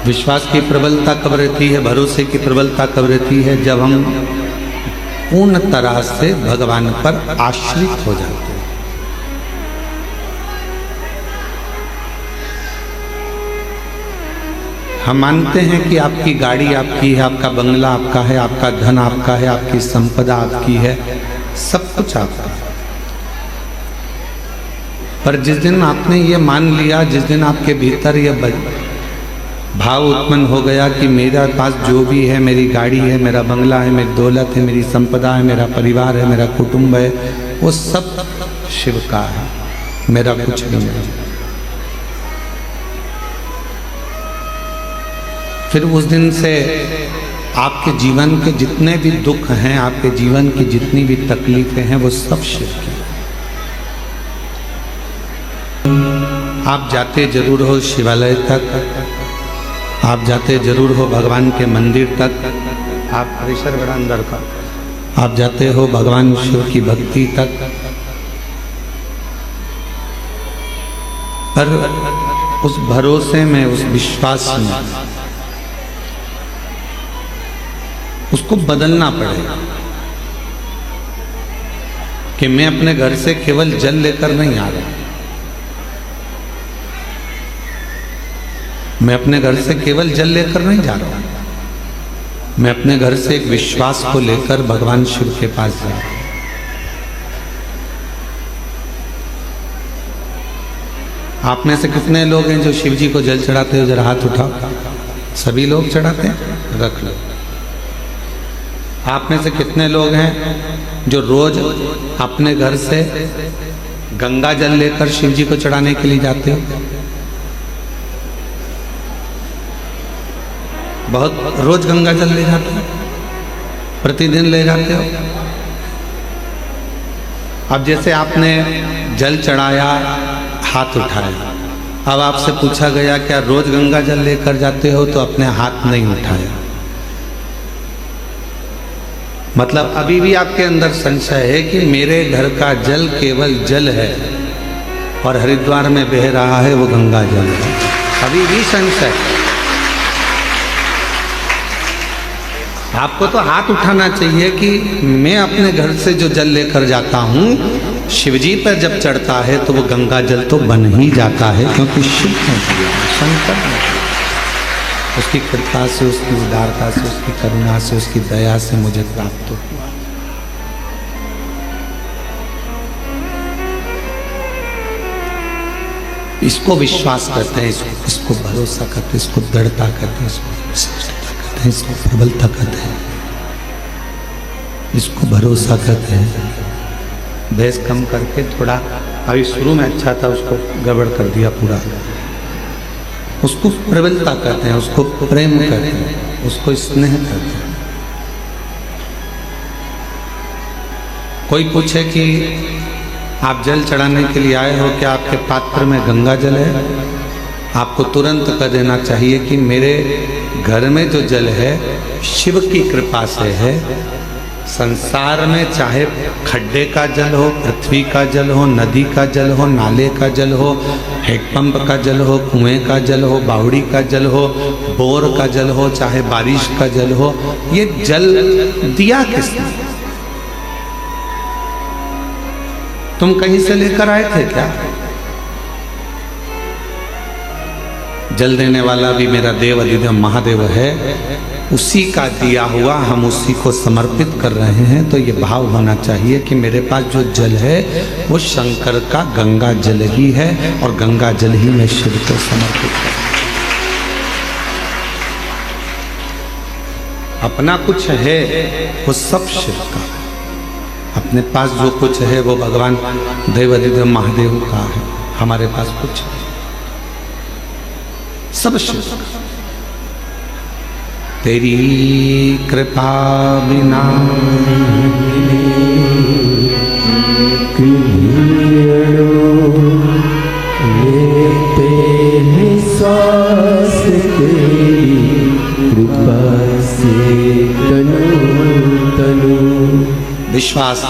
विश्वास की प्रबलता कब रहती है, भरोसे की प्रबलता कब रहती है? जब हम पूर्ण तरह से भगवान पर आश्रित हो जाते हैं। हम मानते हैं कि आपकी गाड़ी आपकी है, आपका बंगला आपका है, आपका धन आपका है, आपकी संपदा आपकी है, सब कुछ आपका है। पर जिस दिन आपने ये मान लिया, जिस दिन आपके भीतर ये भाव उत्पन्न हो गया कि मेरा पास जो भी है, मेरी गाड़ी है, मेरा बंगला है, मेरी दौलत है, मेरी संपदा है, मेरा परिवार है, मेरा कुटुंब है, वो सब शिव का है, मेरा कुछ नहीं है। फिर उस दिन से आपके जीवन के जितने भी दुख हैं, आपके जीवन की जितनी भी तकलीफें हैं, वो सब शिव की। आप जाते जरूर हो शिवालय तक, आप जाते जरूर हो भगवान के मंदिर तक, आप परिसर बड़ा अंदर का, आप जाते हो भगवान शिव की भक्ति तक, पर उस भरोसे में, उस विश्वास में उसको बदलना पड़ेगा कि मैं अपने घर से केवल जल लेकर नहीं आ रहा, मैं अपने घर से केवल जल लेकर नहीं जा रहा हूं, मैं अपने घर से एक विश्वास को लेकर भगवान शिव के पास जा रहा हूं। आप में से कितने लोग हैं जो शिव जी को जल चढ़ाते हो? जरा हाथ उठाओ। सभी लोग चढ़ाते हैं? रख लो। आप में से कितने लोग हैं जो रोज अपने घर से गंगा जल लेकर शिव जी को चढ़ाने के लिए जाते हो? बहुत रोज गंगा जल ले जाते हो, प्रतिदिन ले जाते हो। अब जैसे आपने जल चढ़ाया, हाथ उठाया, अब आपसे पूछा गया क्या रोज गंगा जल लेकर जाते हो? तो अपने हाथ नहीं उठाया। मतलब अभी भी आपके अंदर संशय है कि मेरे घर का जल केवल जल है और हरिद्वार में बह रहा है वो गंगा जल है। अभी भी संशय। आपको तो हाथ उठाना चाहिए कि मैं अपने घर से जो जल लेकर जाता हूँ, शिवजी पर जब चढ़ता है तो वो गंगा जल तो बन ही जाता है, क्योंकि शिव ने दिया, शंकर ने दिया। उसकी कृपा से, उसकी उदारता से, उसकी करुणा से, उसकी दया से मुझे प्राप्त हुआ। इसको विश्वास करते हैं, इसको भरोसा करते हैं, इसको दृढ़ता करते हैं, इसको विशिष्टता कहते हैं, इसको प्रबलता कहते हैं, इसको भरोसा कहते हैं। बहस कम करके थोड़ा, अभी शुरू में अच्छा था, उसको गड़बड़ कर दिया पूरा। उसको प्रबलता कहते हैं, उसको प्रेम कहते हैं, उसको स्नेह कहते हैं। कोई पूछे कि आप जल चढ़ाने के लिए आए हो, क्या आपके पात्र में गंगा जल है? आपको तुरंत कह देना चाहिए कि मेरे घर में जो जल है शिव की कृपा से है। संसार में चाहे खड्डे का जल हो, पृथ्वी का जल हो, नदी का जल हो, नाले का जल हो, हैंडपंप का जल हो, कुएं का जल हो, बावड़ी का जल हो, बोर का जल हो, चाहे बारिश का जल हो, ये जल दिया किसने? तुम कहीं से लेकर आए थे क्या? जल देने वाला भी मेरा देव अधिदेव महादेव है, उसी का दिया हुआ हम उसी को समर्पित कर रहे हैं। तो ये भाव होना चाहिए कि मेरे पास जो जल है वो शंकर का गंगा जल ही है और गंगा जल ही मैं शिव को समर्पित कर। अपना कुछ है वो सब शिव का, अपने पास जो कुछ है वो भगवान देव अधिदेव महादेव का है। हमारे पास कुछ है, सब शिव का। तेरी कृपा बिना लेते हैं सांस तेरी कृपा से तनु। विश्वास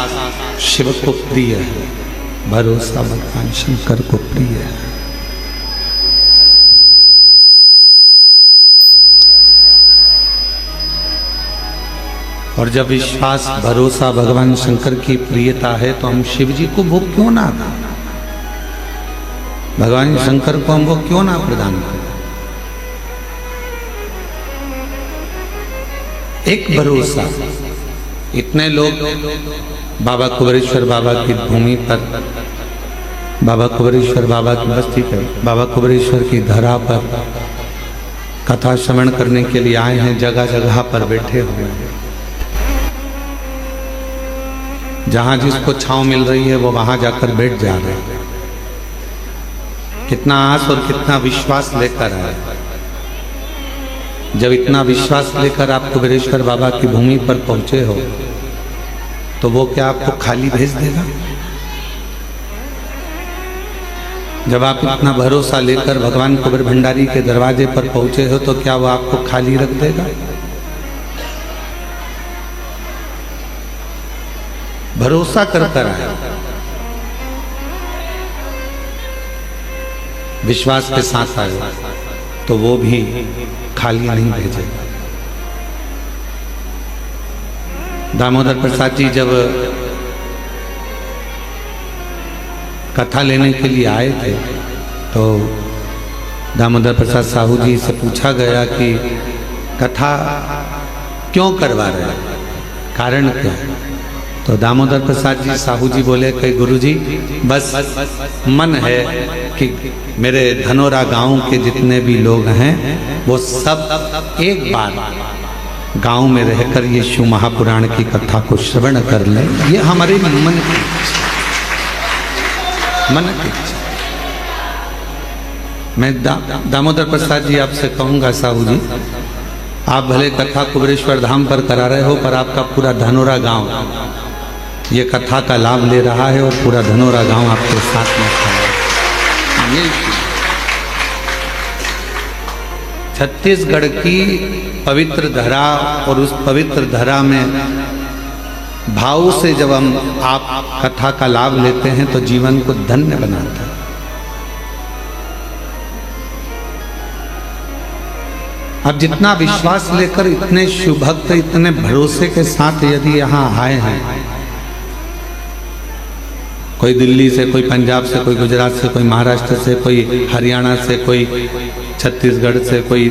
शिव को प्रिय है, भरोसा भगवान शंकर को प्रिय है। और जब विश्वास भरोसा भगवान शंकर की प्रियता है तो हम शिव जी को भोग क्यों ना दें? भगवान शंकर को हम वो क्यों ना प्रदान करें? एक भरोसा। इतने लोग बाबा कुबेरेश्वर बाबा की भूमि पर, बाबा कुबेरेश्वर बाबा की बस्ती पर, बाबा कुबेरेश्वर की धरा पर कथा श्रवण करने के लिए आए हैं। जगह जगह पर बैठे हुए हैं। जहां जिसको छांव मिल रही है वो वहां जाकर बैठ जा रहे हैं। कितना आस और कितना विश्वास लेकर आए। जब इतना विश्वास लेकर आप कुबेरेश्वर बाबा की भूमि पर पहुंचे हो तो वो क्या आपको खाली भेज देगा? जब आप इतना भरोसा लेकर भगवान कुबेर भंडारी के दरवाजे पर पहुंचे हो तो क्या वो आपको खाली रख देगा? भरोसा कर कर आए, विश्वास के साथ आए तो वो भी खाली नहीं भेजेगा। दामोदर प्रसाद जी जब कथा लेने के लिए आए थे तो दामोदर प्रसाद साहू जी से पूछा गया कि कथा क्यों करवा रहे हैं, कारण क्या? तो दामोदर प्रसाद जी साहू जी बोले कि गुरुजी बस मन है कि मेरे धनोरा गांव के जितने भी लोग हैं वो सब एक बार गांव में रहकर ये शिव महापुराण की कथा को श्रवण कर लें। ये हमारे मन की इच्छा। मैं दामोदर प्रसाद जी आपसे कहूंगा साहू जी, आप भले कथा कुबेरेश्वर धाम पर करा रहे हो पर आपका पूरा धनोरा गांव ये कथा का लाभ ले रहा है और पूरा धनोरा गांव आपके साथ में खड़ा है। छत्तीसगढ़ की पवित्र धरा और उस पवित्र धरा में भाव से जब हम आप कथा का लाभ लेते हैं तो जीवन को धन्य बनाता है। अब जितना विश्वास लेकर इतने शिव भक्त इतने भरोसे के साथ यदि यहाँ आए हैं, कोई दिल्ली से, कोई पंजाब से, कोई गुजरात से, कोई महाराष्ट्र से, कोई हरियाणा से, कोई छत्तीसगढ़ से, कोई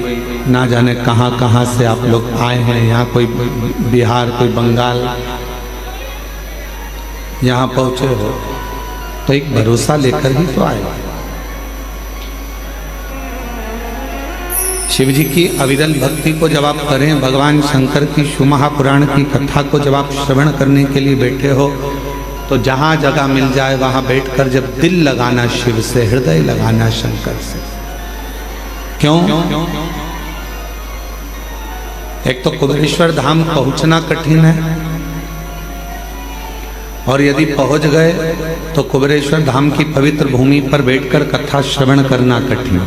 ना जाने कहाँ कहाँ से आप लोग आए हैं यहाँ, कोई बिहार, कोई बंगाल, यहाँ पहुँचे हो तो एक भरोसा लेकर ही तो आए। शिव जी की अविरल भक्ति को जब आप करें, भगवान शंकर की शिव महापुराण की कथा को जब आप श्रवण करने के लिए बैठे हो तो जहां जगह मिल जाए वहां बैठकर जब दिल लगाना शिव से, हृदय लगाना शंकर से। क्यों? एक तो कुबेरेश्वर धाम पहुंचना कठिन है और यदि पहुंच गए तो कुबेरेश्वर धाम की पवित्र भूमि पर बैठकर कथा श्रवण करना कठिन है।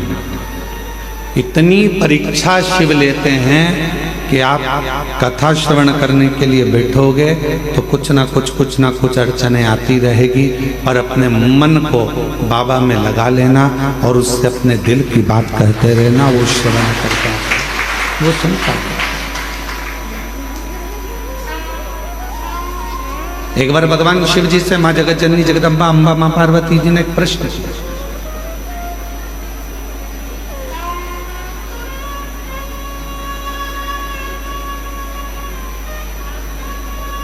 इतनी परीक्षा शिव लेते हैं कि आप कथा श्रवण करने के लिए बैठोगे तो कुछ ना कुछ अड़चने आती रहेगी और अपने मन को बाबा में लगा लेना और उससे अपने दिल की बात कहते रहना। वो श्रवण करता है, वो सुनता है। एक बार भगवान शिव जी से माँ जगत जननी जगदम्बा अम्बा माँ पार्वती जी ने एक प्रश्न किया।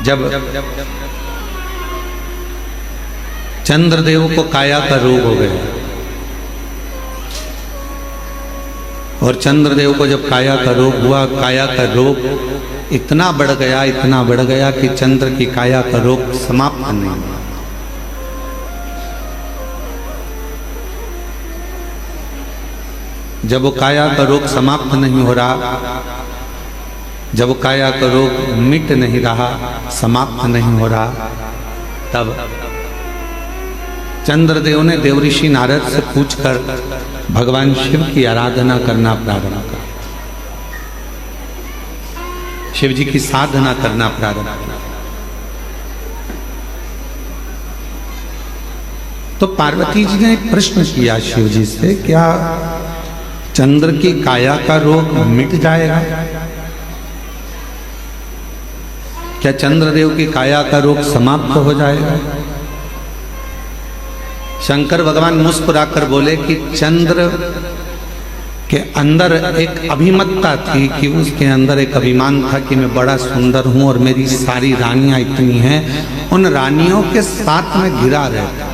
जब चंद्रदेव को काया का रोग हो गया और चंद्रदेव को जब काया का रोग हुआ, काया का रोग इतना बढ़ गया कि चंद्र की काया का रोग समाप्त नहीं हुआ। जब वो काया का रोग समाप्त नहीं हो रहा, जब काया का रोग मिट नहीं रहा, समाप्त नहीं हो रहा, तब चंद्रदेव ने देवऋषि नारद से पूछकर भगवान शिव की आराधना करना प्रारंभ किया, शिव जी की साधना करना प्रारंभ किया। तो पार्वती जी ने प्रश्न किया शिव जी से, क्या चंद्र की काया का रोग मिट जाएगा? क्या चंद्रदेव की काया का रोग समाप्त हो जाएगा? शंकर भगवान मुस्कुराकर बोले कि चंद्र के अंदर एक अभिमतता थी कि उसके अंदर एक अभिमान था कि मैं बड़ा सुंदर हूं और मेरी सारी रानियां इतनी हैं, उन रानियों के साथ में घिरा रहता।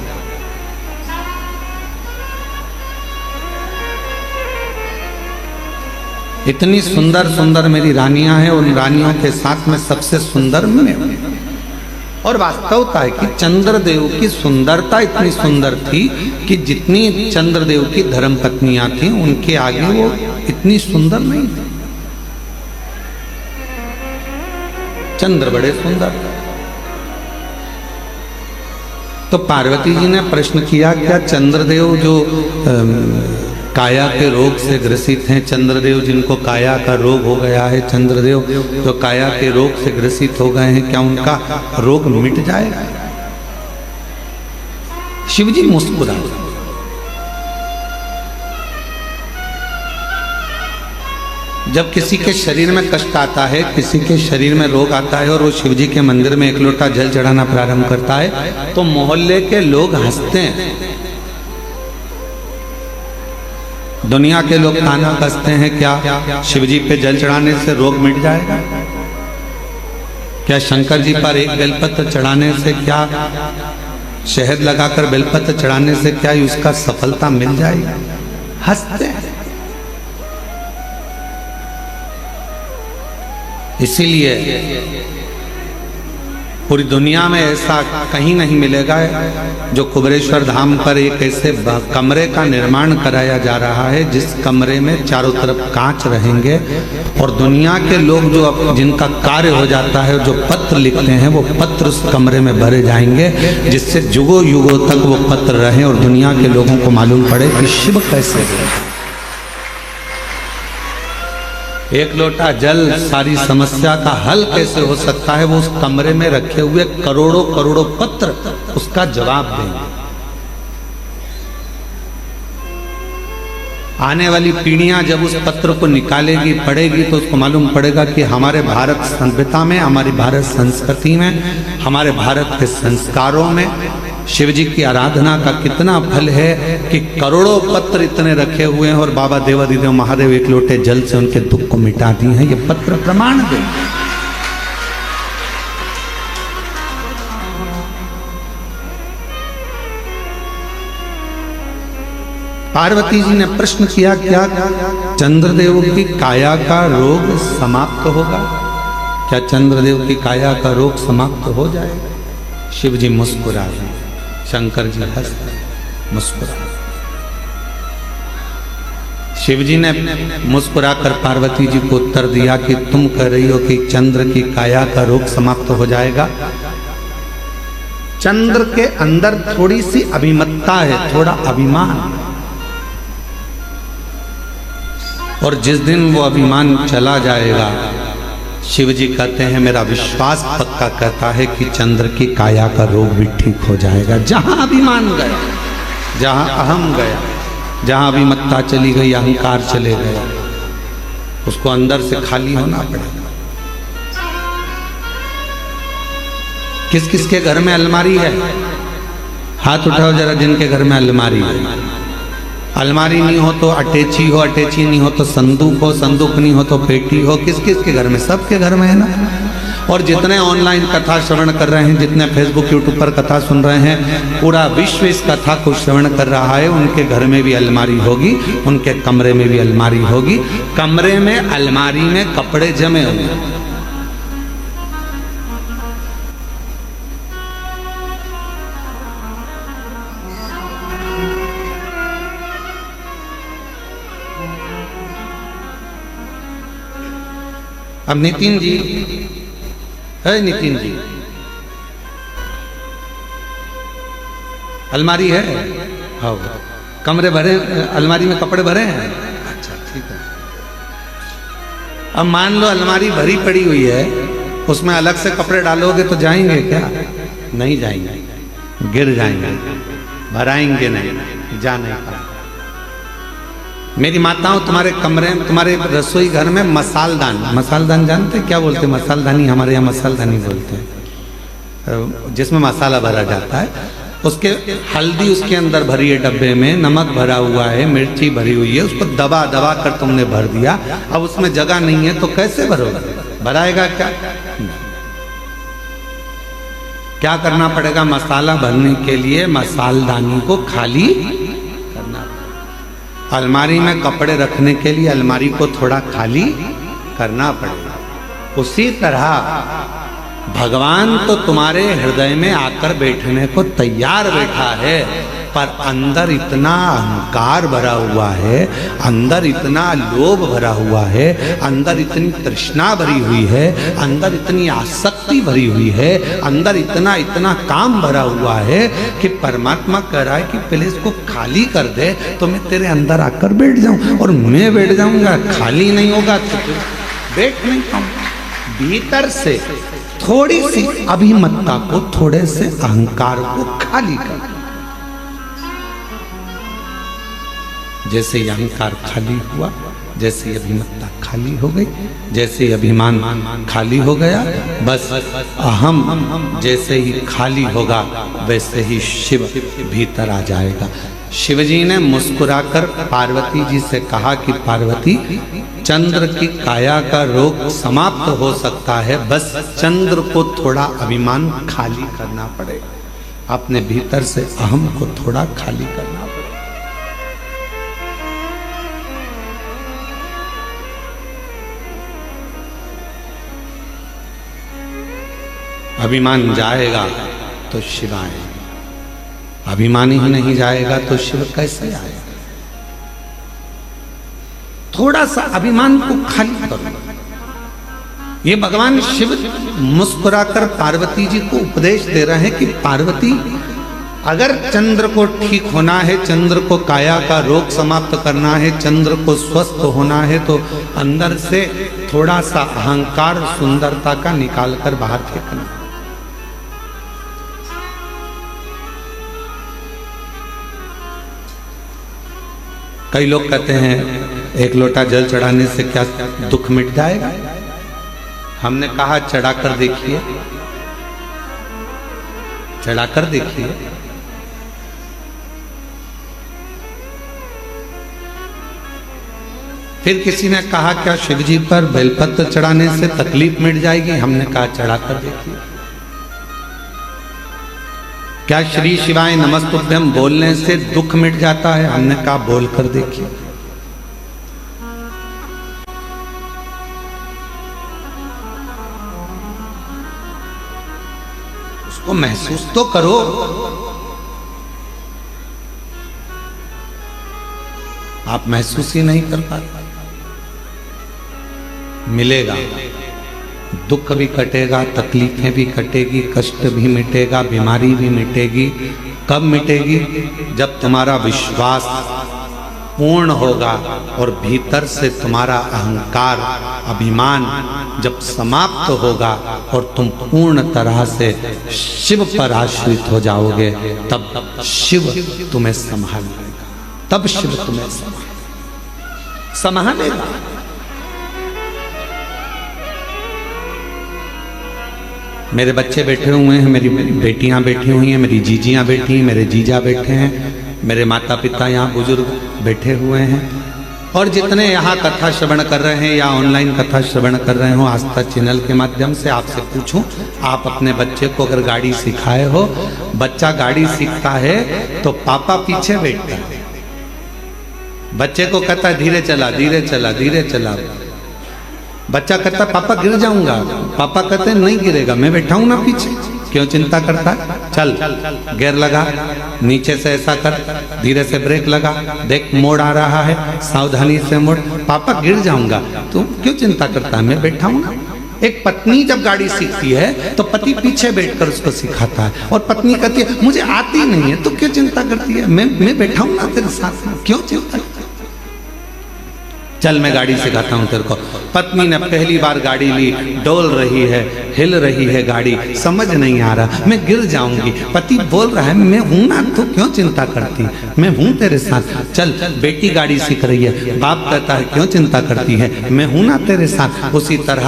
इतनी सुंदर सुंदर मेरी रानियां हैं, उन रानियों के साथ में सबसे सुंदर मैं हूं। और वास्तवता है कि चंद्रदेव की सुंदरता इतनी सुंदर थी कि जितनी चंद्रदेव की धर्म पत्नियां थी उनके आगे वो इतनी सुंदर नहीं थी। चंद्र बड़े सुंदर। तो पार्वती जी ने प्रश्न किया, क्या चंद्रदेव जो काया के रोग से ग्रसित हैं, चंद्रदेव जिनको काया का रोग हो गया है, चंद्रदेव जो काया के रोग से ग्रसित हो गए हैं, क्या उनका रोग मिट जाएगा? शिवजी मुस्कुराए। जब किसी के शरीर में कष्ट आता है, किसी के शरीर में रोग आता है और वो शिवजी के मंदिर में एक लोटा जल चढ़ाना प्रारंभ करता है तो मोहल्ले के लोग हंसते हैं। दुनिया के लोग ताना कसते हैं, क्या शिवजी पे जल चढ़ाने से रोग मिट जाएगा? क्या शंकर जी पर एक बेलपत्र चढ़ाने से, क्या शहद लगाकर बेलपत्र चढ़ाने से क्या उसका सफलता मिल जाएगी? हंसते हैं। इसीलिए पूरी दुनिया में ऐसा कहीं नहीं मिलेगा जो कुबेरेश्वर धाम पर एक ऐसे कमरे का निर्माण कराया जा रहा है जिस कमरे में चारों तरफ कांच रहेंगे और दुनिया के लोग जो जिनका कार्य हो जाता है, जो पत्र लिखते हैं, वो पत्र उस कमरे में भरे जाएंगे जिससे युगों युगों तक वो पत्र रहे और दुनिया के लोगों को मालूम पड़े कि शिव कैसे है। एक लोटा जल सारी समस्या का हल कैसे हो सकता है, वो उस कमरे में रखे हुए करोड़ों करोड़ों पत्र उसका जवाब देंगे। आने वाली पीढ़ियां जब उस पत्र को निकालेगी, पढ़ेगी, तो उसको मालूम पड़ेगा कि हमारे भारत सभ्यता में, हमारी भारत संस्कृति में, हमारे भारत के संस्कारों में शिवजी की आराधना का कितना फल है कि करोड़ों पत्र इतने रखे हुए हैं और बाबा देवादिदेव महादेव एक लोटे जल से उनके दुख को मिटा दिए हैं। ये पत्र प्रमाण दे। पार्वती जी ने प्रश्न किया, क्या चंद्रदेव की काया का रोग समाप्त होगा? क्या चंद्रदेव की काया का रोग समाप्त हो जाएगा? शिव जी मुस्कुरा रहे, शंकर जी हंस मुस्कुरा। शिव जी ने मुस्कुराकर पार्वती जी को उत्तर दिया कि तुम कह रही हो कि चंद्र की काया का रोग समाप्त हो जाएगा। चंद्र के अंदर थोड़ी सी अभिमतता है, थोड़ा अभिमान, और जिस दिन वो अभिमान चला जाएगा, शिव जी कहते हैं मेरा विश्वास पक्का कहता है कि चंद्र की काया का रोग भी ठीक हो जाएगा। जहां अभिमान गया, जहां अहम गया, जहां अभिमत्ता चली गई, अहंकार चले गया, उसको अंदर से खाली होना पड़ेगा। किस किस के घर में अलमारी है? हाथ उठाओ जरा जिनके घर में अलमारी है। अलमारी नहीं हो तो अटैची हो, अटैची नहीं हो तो संदूक हो, संदूक नहीं हो तो पेटी हो। किस किस के घर में? सबके घर में है ना। और जितने ऑनलाइन कथा श्रवण कर रहे हैं, जितने फेसबुक यूट्यूब पर कथा सुन रहे हैं, पूरा विश्व इस कथा को श्रवण कर रहा है। उनके घर में भी अलमारी होगी, उनके कमरे में भी अलमारी होगी। कमरे में अलमारी में कपड़े जमे होंगे। अब नितिन जी है, नितिन जी अलमारी है? हाँ, कमरे भरे, अलमारी में कपड़े भरे हैं? अच्छा ठीक है। अब मान लो अलमारी भरी पड़ी हुई है, उसमें अलग से कपड़े डालोगे तो जाएंगे क्या? नहीं जाएंगे, गिर जाएंगे, भराएंगे नहीं, जा नहीं पाएंगे। मेरी माताओं तुम्हारे कमरे में, तुम्हारे रसोई घर में मसालदान जानते क्या बोलते? मसालदानी, हमारे यहाँ मसालदानी बोलते हैं, जिसमें मसाला भरा जाता है। उसके हल्दी उसके अंदर भरी है डब्बे में, नमक भरा हुआ है, मिर्ची भरी हुई है, उसको दबा दबा कर तुमने भर दिया। अब उसमें जगह नहीं है तो कैसे भरोगे? भराएगा क्या? क्या करना पड़ेगा? मसाला भरने के लिए मसालदानी को खाली करना। अलमारी में कपड़े रखने के लिए अलमारी को थोड़ा खाली करना पड़ेगा। उसी तरह भगवान तो तुम्हारे हृदय में आकर बैठने को तैयार बैठा है, पर अंदर इतना अहंकार भरा हुआ है, अंदर इतना लोभ भरा हुआ है, अंदर इतनी तृष्णा भरी हुई है, अंदर इतनी आसक्ति भरी हुई है, अंदर इतना इतना काम भरा हुआ है कि परमात्मा कह रहा है कि पहले इसको खाली कर दे तो मैं तेरे अंदर आकर बैठ जाऊं। और मैं बैठ जाऊंगा, खाली नहीं होगा तो बैठ नहीं पाऊंगा। भीतर से थोड़ी सी अभिमत्ता को, थोड़े से अहंकार को खाली कर। जैसे ही अहंकार खाली हुआ, जैसे ही अभिमत्ता खाली हो गई, जैसे ही अभिमान खाली हो गया, बस अहम जैसे ही खाली होगा वैसे ही शिव भीतर आ जाएगा। शिवजी ने मुस्कुराकर पार्वती जी से कहा कि पार्वती, चंद्र की काया का रोग समाप्त हो सकता है, बस चंद्र को थोड़ा अभिमान खाली करना पड़ेगा। अपने भीतर से अहम को थोड़ा खाली करना पड़ेगा। अभिमान जाएगा तो शिव आएगा, अभिमान ही नहीं जाएगा तो शिव कैसे आएगा? थोड़ा सा अभिमान को खाली करो। ये भगवान शिव मुस्कुराकर पार्वती जी को उपदेश दे रहे हैं कि पार्वती, अगर चंद्र को ठीक होना है, चंद्र को काया का रोग समाप्त करना है, चंद्र को स्वस्थ होना है, तो अंदर से थोड़ा सा अहंकार सुंदरता का निकाल कर बाहर फेंकना। कई लोग कहते हैं एक लोटा जल चढ़ाने से क्या दुख मिट जाएगा? हमने कहा चढ़ाकर देखिए, चढ़ाकर देखिए। फिर किसी ने कहा क्या शिवजी पर बेलपत्र चढ़ाने से तकलीफ मिट जाएगी? हमने कहा चढ़ाकर देखिए। क्या श्री शिवाय नमस्तुभ्यम बोलने से दुख मिट जाता है? हमने कहा बोलकर देखिए। उसको महसूस तो करो। आप महसूस ही नहीं कर पाते। मिलेगा, दुख भी कटेगा, तकलीफें भी कटेगी, कष्ट भी मिटेगा, बीमारी भी मिटेगी। कब मिटेगी? जब तुम्हारा विश्वास पूर्ण होगा और भीतर से तुम्हारा अहंकार, अभिमान जब समाप्त होगा और तुम पूर्ण तरह से शिव पर आश्रित हो जाओगे, तब शिव तुम्हें संभालेगा, तब शिव तुम्हें संभालेगा। मेरे बच्चे बैठे हुए हैं, मेरी बेटियां बैठी हुई हैं, मेरी जीजियां बैठी हैं, मेरे जीजा बैठे हैं, मेरे माता पिता यहाँ बुजुर्ग बैठे हुए हैं, और जितने यहाँ कथा श्रवण कर रहे हैं या ऑनलाइन कथा श्रवण कर रहे हो आस्था चैनल के माध्यम से, आपसे पूछूं, आप अपने बच्चे को अगर गाड़ी सिखाए हो, बच्चा गाड़ी सीखता है तो पापा पीछे बैठता है, बच्चे को कहता है धीरे चला धीरे चला धीरे चला। बच्चा कहता पापा गिर जाऊंगा, पापा कहते हैं नहीं गिरेगा, मैं बैठा हूं ना पीछे, क्यों चिंता करता है? चल गियर लगा, नीचे से ऐसा कर, धीरे से ब्रेक लगा, देख मोड़ आ रहा है, सावधानी से मोड़। पापा गिर जाऊंगा, तू क्यों चिंता करता है? मैं बैठा हूं ना। एक पत्नी जब गाड़ी सीखती है तो पति पीछे बैठकर उसको सिखाता है, और पत्नी कहती है मुझे आती नहीं है, तो क्यों चिंता करती है? मैं बैठा हूं ना तेरे साथ में, क्यों चिंता? चल मैं गाड़ी सिखाता हूँ तेरे को। पत्नी ने पहली बार गाड़ी ली, डोल रही है, हिल रही है गाड़ी, समझ नहीं आ रहा, मैं गिर जाऊंगी। पति बोल रहा है मैं हूं ना, तू क्यों चिंता करती, मैं हूं तेरे साथ, चल। बेटी गाड़ी सीख रही है, बाप कहता है क्यों चिंता करती है, मैं हूं ना तेरे साथ। उसी तरह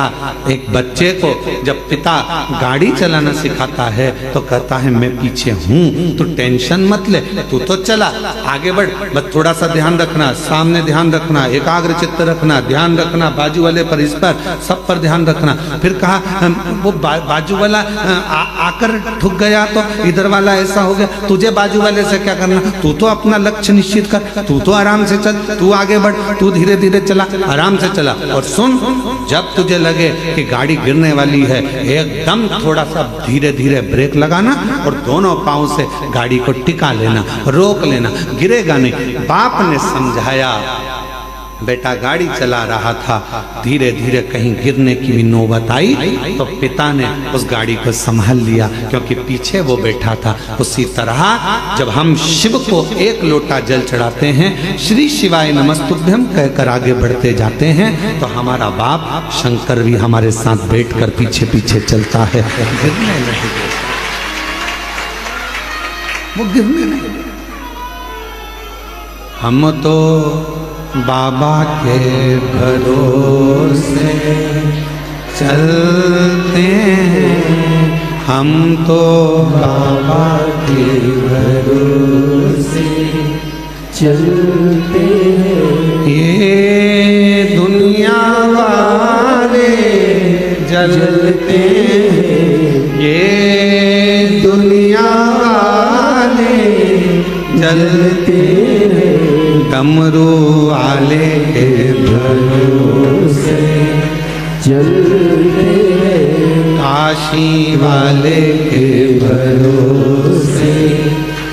एक बच्चे को जब पिता गाड़ी चलाना सिखाता है तो कहता है मैं पीछे हूं, तू टेंशन मत ले, तू तो चला, आगे बढ़, बस थोड़ा सा ध्यान रखना, सामने ध्यान रखना, एकाग्र चित्त रखना, ध्यान रखना बाजू वाले पर, इस पर, सब पर ध्यान रखना। फिर कहा वो बाजू वाला आकर ठुक गया तो इधर वाला ऐसा हो गया, तुझे बाजू वाले से क्या करना, तू तो अपना लक्ष्य निश्चित कर, तू तो आराम से चल, तू आगे बढ़, तू धीरे धीरे चला, आराम से चला। और सुन, जब तुझे लगे कि गाड़ी गिरने वाली है, एकदम थोड़ा सा धीरे धीरे ब्रेक लगाना और दोनों पांव से गाड़ी को टिका लेना, रोक लेना, गिरेगा नहीं। बाप ने समझाया, बेटा गाड़ी चला रहा था, धीरे धीरे कहीं गिरने की भी नौबत आई तो पिता ने उस गाड़ी को संभाल लिया, क्योंकि पीछे वो बैठा था। उसी तरह जब हम शिव को एक लोटा जल चढ़ाते हैं, श्री शिवाय नमस्तुभ्यम कहकर आगे बढ़ते जाते हैं, तो हमारा बाप शंकर भी हमारे साथ बैठकर पीछे पीछे चलता है, गिरने नहीं, वो गिरने नहीं। हम तो बाबा के भरोसे चलते हैं, हम तो बाबा के भरोसे चलते हैं। ये दुनिया वाले जलते हैं, ये दुनिया वाले जलते हैं, डमरू वाले के भरोसे चलते हैं, काशी वाले के भरोसे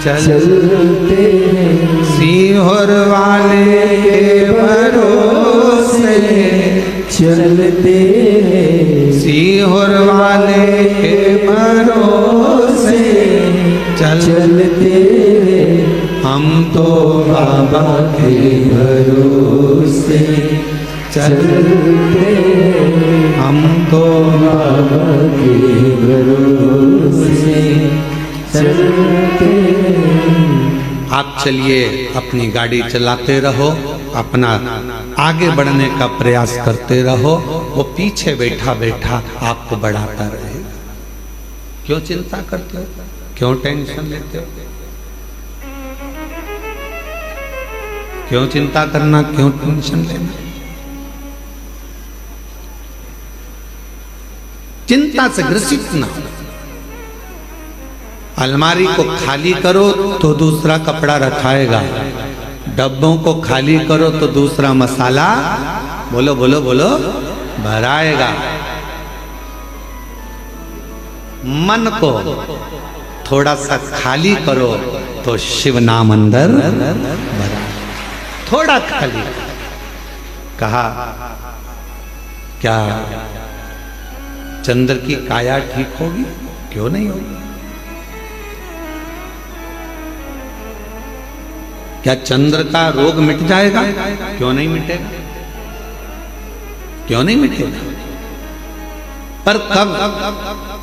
चलते हैं, सीहोर वाले के भरोसे चलते हैं, सीहोर वाले के भरोसे चलते हैं। हम तो बाबा के भरोसे चलते हैं, हम तो बाबा के भरोसे चलते हैं। आप चलिए, अपनी गाड़ी चलाते रहो, अपना आगे बढ़ने का प्रयास करते रहो, वो पीछे बैठा बैठा आपको बढ़ाता रहेगा। क्यों चिंता करते हो, क्यों टेंशन लेते हो, क्यों चिंता करना, क्यों टेंशन लेना। चिंता से ग्रसित ना हो। अलमारी को खाली करो तो दूसरा कपड़ा रखाएगा, डब्बों को खाली करो तो दूसरा मसाला, बोलो बोलो बोलो, भराएगा। मन को थोड़ा सा खाली करो तो शिव नाम अंदर भरा, थोड़ा खाली। कहा क्या चंद्र की काया ठीक होगी, क्यों नहीं होगी? क्या चंद्र का रोग मिट जाएगा, क्यों नहीं मिटेगा, क्यों नहीं मिटेगा? पर कब?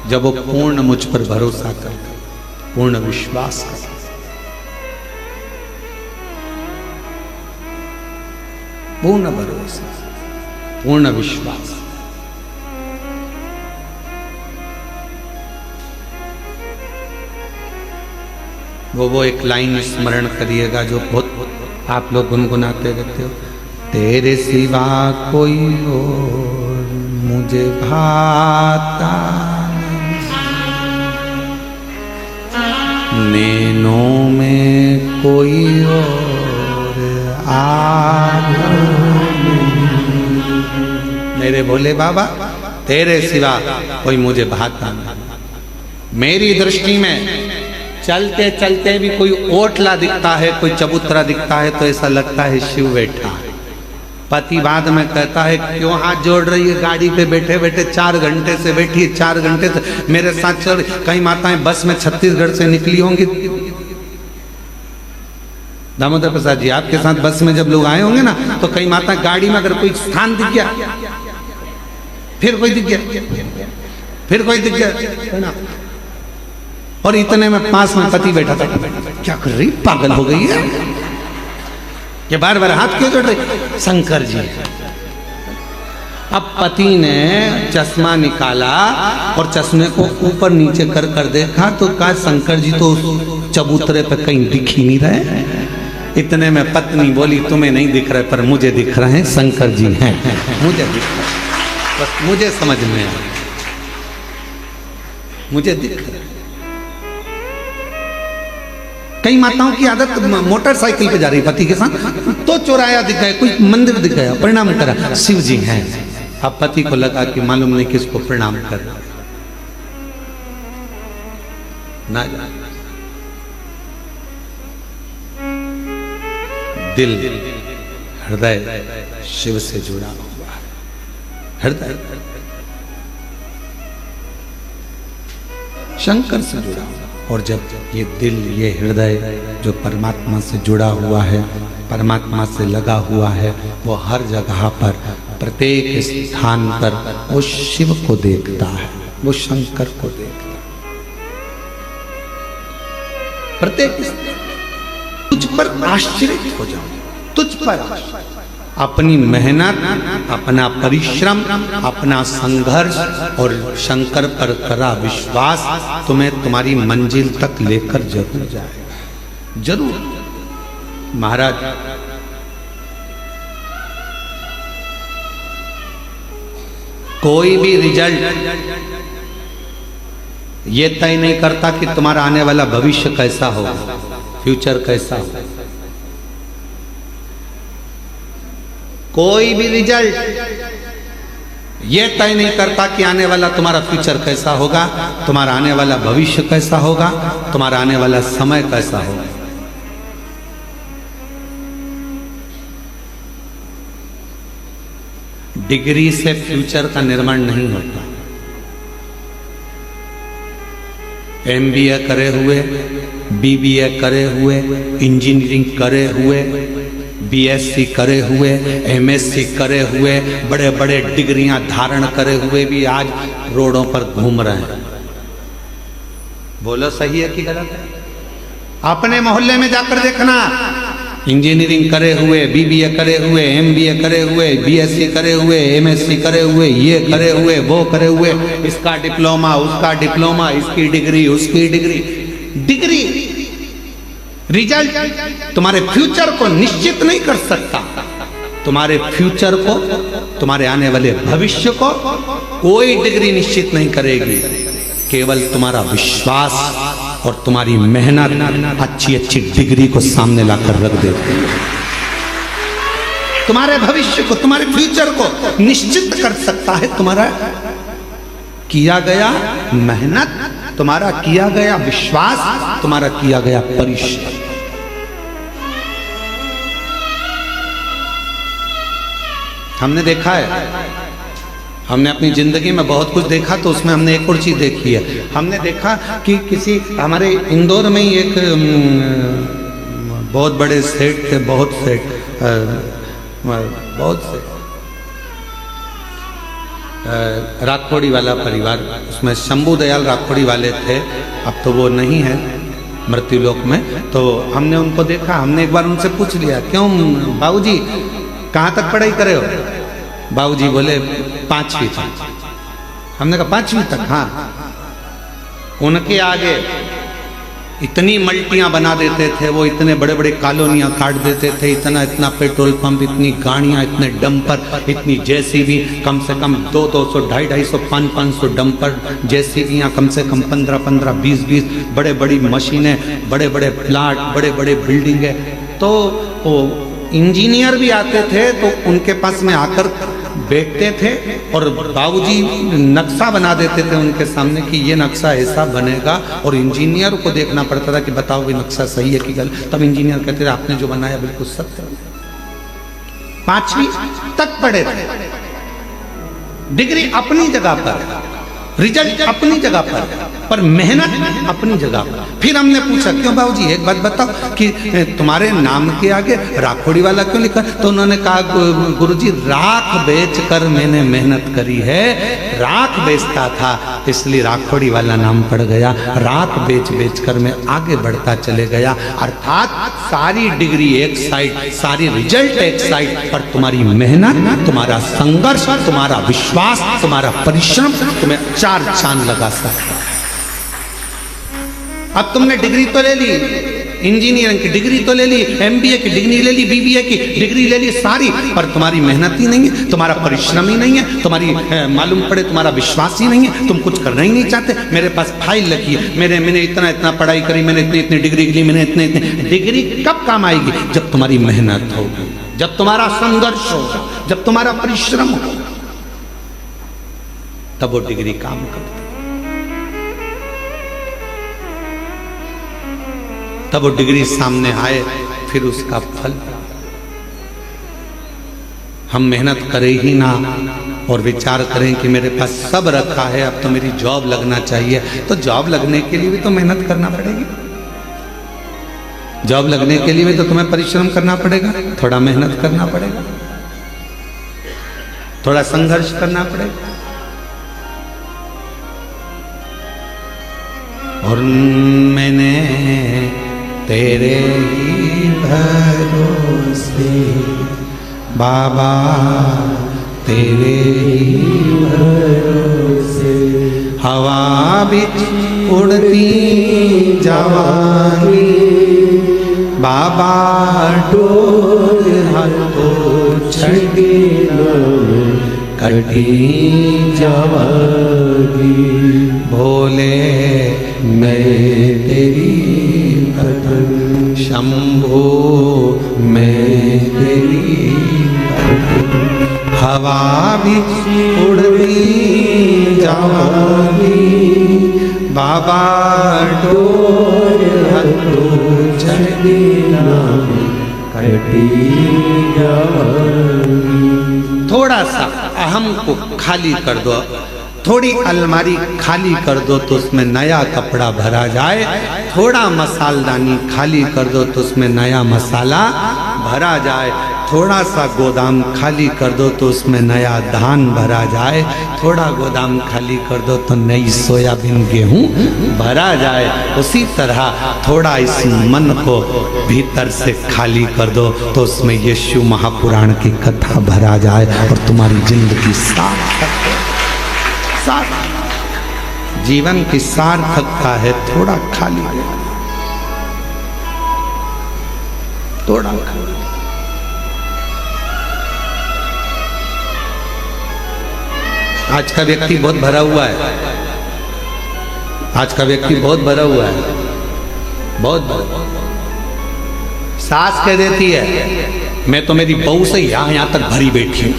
जब वो पूर्ण मुझ पर भरोसा कर, पूर्ण विश्वास कर। पूर्ण भरोसा, पूर्ण विश्वास। वो एक लाइन स्मरण करिएगा जो बहुत आप लोग गुनगुनाते रहते हो। तेरे सिवा कोई और मुझे भाता नहीं, नैनों में कोई और आना नहीं। मेरे भोले बाबा, तेरे सिवा कोई मुझे भाता नहीं। मेरी दृष्टि में चलते चलते भी कोई ओटला दिखता है, कोई चबूतरा दिखता है तो ऐसा लगता है शिव बैठा है। पति बाद में कहता है क्यों हाथ जोड़ रही है, गाड़ी पे बैठे बैठे 4 घंटे से बैठी है, 4 घंटे से मेरे साथ चल। कई माताएं बस में छत्तीसगढ़ से निकली होंगी, दामोदर प्रसाद जी, आपके साथ बस में जब लोग आए होंगे ना, तो कई माता गाड़ी में अगर कोई स्थान दिख गया, फिर कोई दिख गया, फिर कोई दिख गया, और इतने में पास में पति बैठा था, क्या कर रही, पागल हो गई है, ये बार बार हाथ क्यों जोड़ रही? शंकर जी। अब पति ने चश्मा निकाला और चश्मे को ऊपर नीचे कर कर देखा, तो कहा शंकर जी तो चबूतरे पे कहीं दिख ही नहीं रहे। इतने में पत्नी बोली, तुम्हें नहीं दिख रहे पर मुझे दिख रहे हैं, शंकर जी हैं, मुझे दिख रहे, बस मुझे समझ में आया, मुझे दिख रहे। कई माताओं की आदत मोटरसाइकिल पे जा रही पति के साथ, तो चौराया दिख गया, कोई मंदिर दिख गया, प्रणाम करा, शिव जी हैं। अब पति को लगा कि मालूम नहीं किसको प्रणाम कर ना, दिल हृदय शिव से जुड़ा हुआ है, हृदय शंकर से जुड़ा हुआ। और जब ये दिल, ये हृदय जो परमात्मा से जुड़ा हुआ है, परमात्मा से लगा हुआ है, वो हर जगह पर, प्रत्येक स्थान पर वो शिव को देखता है, वो शंकर को देखता है। प्रत्येक तुझ पर आश्चर्य हो जाओ, तुझ पर अपनी मेहनत, अपना परिश्रम, अपना संघर्ष और शंकर पर करा विश्वास तुम्हें तुम्हारी मंजिल तक लेकर जरूर जाएगा, जरूर। महाराज कोई भी रिजल्ट ये तय नहीं करता कि तुम्हारा आने वाला भविष्य कैसा होगा, फ्यूचर कैसा होगा। कोई भी रिजल्ट ये तय नहीं करता कि आने वाला तुम्हारा फ्यूचर कैसा होगा, तुम्हारा आने वाला भविष्य कैसा होगा, तुम्हारा आने वाला समय कैसा होगा। डिग्री से फ्यूचर का निर्माण नहीं होता। एमबीए करे हुए, बीबीए करे हुए, इंजीनियरिंग करे हुए, बीएससी करे हुए, एमएससी करे हुए, बड़े बड़े डिग्रियां धारण करे हुए भी आज रोडों पर घूम रहे हैं। बोलो सही है कि गलत है? अपने मोहल्ले में जाकर देखना, इंजीनियरिंग करे हुए, बीबीए करे हुए, एमबीए करे हुए, बीएससी करे हुए, एमएससी करे हुए, ये करे हुए, वो करे हुए, इसका डिप्लोमा, उसका डिप्लोमा, इसकी डिग्री, उसकी डिग्री। डिग्री रिजल्ट तुम्हारे फ्यूचर को निश्चित नहीं कर सकता। तुम्हारे फ्यूचर को, तुम्हारे आने वाले भविष्य को कोई डिग्री निश्चित नहीं करेगी। केवल तुम्हारा विश्वास और तुम्हारी मेहनत अच्छी अच्छी डिग्री को सामने लाकर रख देती है। तुम्हारे भविष्य को, तुम्हारे फ्यूचर को निश्चित कर सकता है तुम्हारा किया गया मेहनत, तुम्हारा किया गया विश्वास, तुम्हारा किया गया परिश्रम। हमने देखा है, हमने अपनी जिंदगी में बहुत कुछ देखा, तो उसमें हमने एक और चीज देखी है। हमने देखा कि किसी, हमारे इंदौर में ही एक बहुत बड़े सेठ थे, बहुत से राखोड़ी वाला परिवार, उसमें शंभू दयाल राखोड़ी वाले थे। अब तो वो नहीं है मृत्युलोक में। तो हमने उनको देखा, हमने एक बार उनसे पूछ लिया, क्यों बाबूजी कहाँ तक पढ़ाई करे हो? बाबूजी बोले 5वीं तक। हमने कहा 5वीं तक? हाँ। उनके आगे इतनी मल्टियां बना देते थे वो, इतने बड़े बड़े कॉलोनियां काट देते थे, इतना इतना पेट्रोल पंप, इतनी गाड़ियां, इतने डंपर, इतनी जेसीबी, कम से कम 200, 250, 500 डंपर, जेसीबियां कम से कम 15, 20 बड़े बड़ी मशीनें, बड़े बड़े प्लाट, बड़े बड़े बिल्डिंगें। तो वो इंजीनियर भी आते थे तो उनके पास में आकर बैठते थे और बाबूजी नक्शा बना देते थे उनके सामने कि ये नक्शा ऐसा बनेगा, और इंजीनियर को देखना पड़ता था कि बताओ ये नक्शा सही है कि गलत। तब इंजीनियर कहते थे आपने जो बनाया बिल्कुल सत्य। 5वीं तक पढ़े थे। डिग्री अपनी जगह पर, रिजल्ट अपनी जगह पर। पर मेहनत अपनी जगह पर। फिर हमने पूछा क्यों बाबूजी एक बात बताओ कि तुम्हारे नाम के आगे राखोड़ी वाला क्यों लिखा? तो उन्होंने कहा गुरुजी राख बेच कर मैंने मेहनत करी है, राख बेचता था इसलिए राखोड़ी वाला नाम पड़ गया, राख बेच बेच कर मैं आगे बढ़ता चले गया। अर्थात सारी डिग्री एक साइड, सारी रिजल्ट एक साइड, पर तुम्हारी मेहनत, तुम्हारा संघर्ष, तुम्हारा विश्वास, तुम्हारा परिश्रम तुम्हें 4 चांद लगा सकता है। अब तुमने डिग्री तो ले ली, इंजीनियरिंग की डिग्री तो ले ली, एमबीए की डिग्री ले ली, बीबीए की डिग्री ले ली सारी, पर तुम्हारी मेहनत ही नहीं है, तुम्हारा परिश्रम ही नहीं है, तुम्हारी मालूम पड़े तुम्हारा विश्वास ही नहीं है, तुम कुछ करना ही नहीं चाहते। मेरे पास फाइल लगी है, मैंने इतना पढ़ाई करी, मैंने इतनी डिग्री ली, मैंने इतनी डिग्री कब काम आएगी? जब तुम्हारी मेहनत होगी, जब तुम्हारा संघर्ष होगा, जब तुम्हारा परिश्रम होगा, तब वो डिग्री काम करती, तब वो डिग्री सामने आए, फिर उसका फल। हम मेहनत करें ही ना और विचार करें कि मेरे पास सब रखा है, अब तो मेरी जॉब लगना चाहिए, तो जॉब लगने के लिए भी तो मेहनत करना पड़ेगी। जॉब लगने के लिए भी तो तुम्हें परिश्रम करना पड़ेगा, थोड़ा मेहनत करना पड़ेगा, थोड़ा संघर्ष करना पड़ेगा। और मैंने तेरे ही भरोसे बाबा, तेरे ही भरोसे हवा बिच उड़ती जावांगी बाबा, डोर हाथों छड़ी कटी जावांगी। भोले मैं तेरी भजन, शंभो मैं तेरी भजन, हवा बिच उड़ती जावांगी बाबा, डोर हाथों छड़ी कटी जावांगी। थोड़ा सा अहम को खाली कर दो, थोड़ी अलमारी खाली कर दो तो उसमें नया कपड़ा भरा जाए, थोड़ा मसालदानी खाली कर दो तो उसमें नया मसाला भरा जाए, थोड़ा सा गोदाम खाली कर दो तो उसमें नया धान भरा जाए, थोड़ा गोदाम खाली कर दो तो नई सोयाबीन गेहूं भरा जाए। उसी तरह थोड़ा इस मन को भीतर से खाली कर दो तो उसमें यीशु महापुराण की कथा भरा जाए और तुम्हारी जिंदगी सार्थक, जीवन की सार्थकता है थोड़ा खाली, थोड़ा खाली। आज का व्यक्ति बहुत भरा हुआ है, आज का व्यक्ति बहुत भरा हुआ है, बहुत भरा। सास कह देती है मैं तो मेरी बहू से यहाँ तक भरी बैठी हूँ।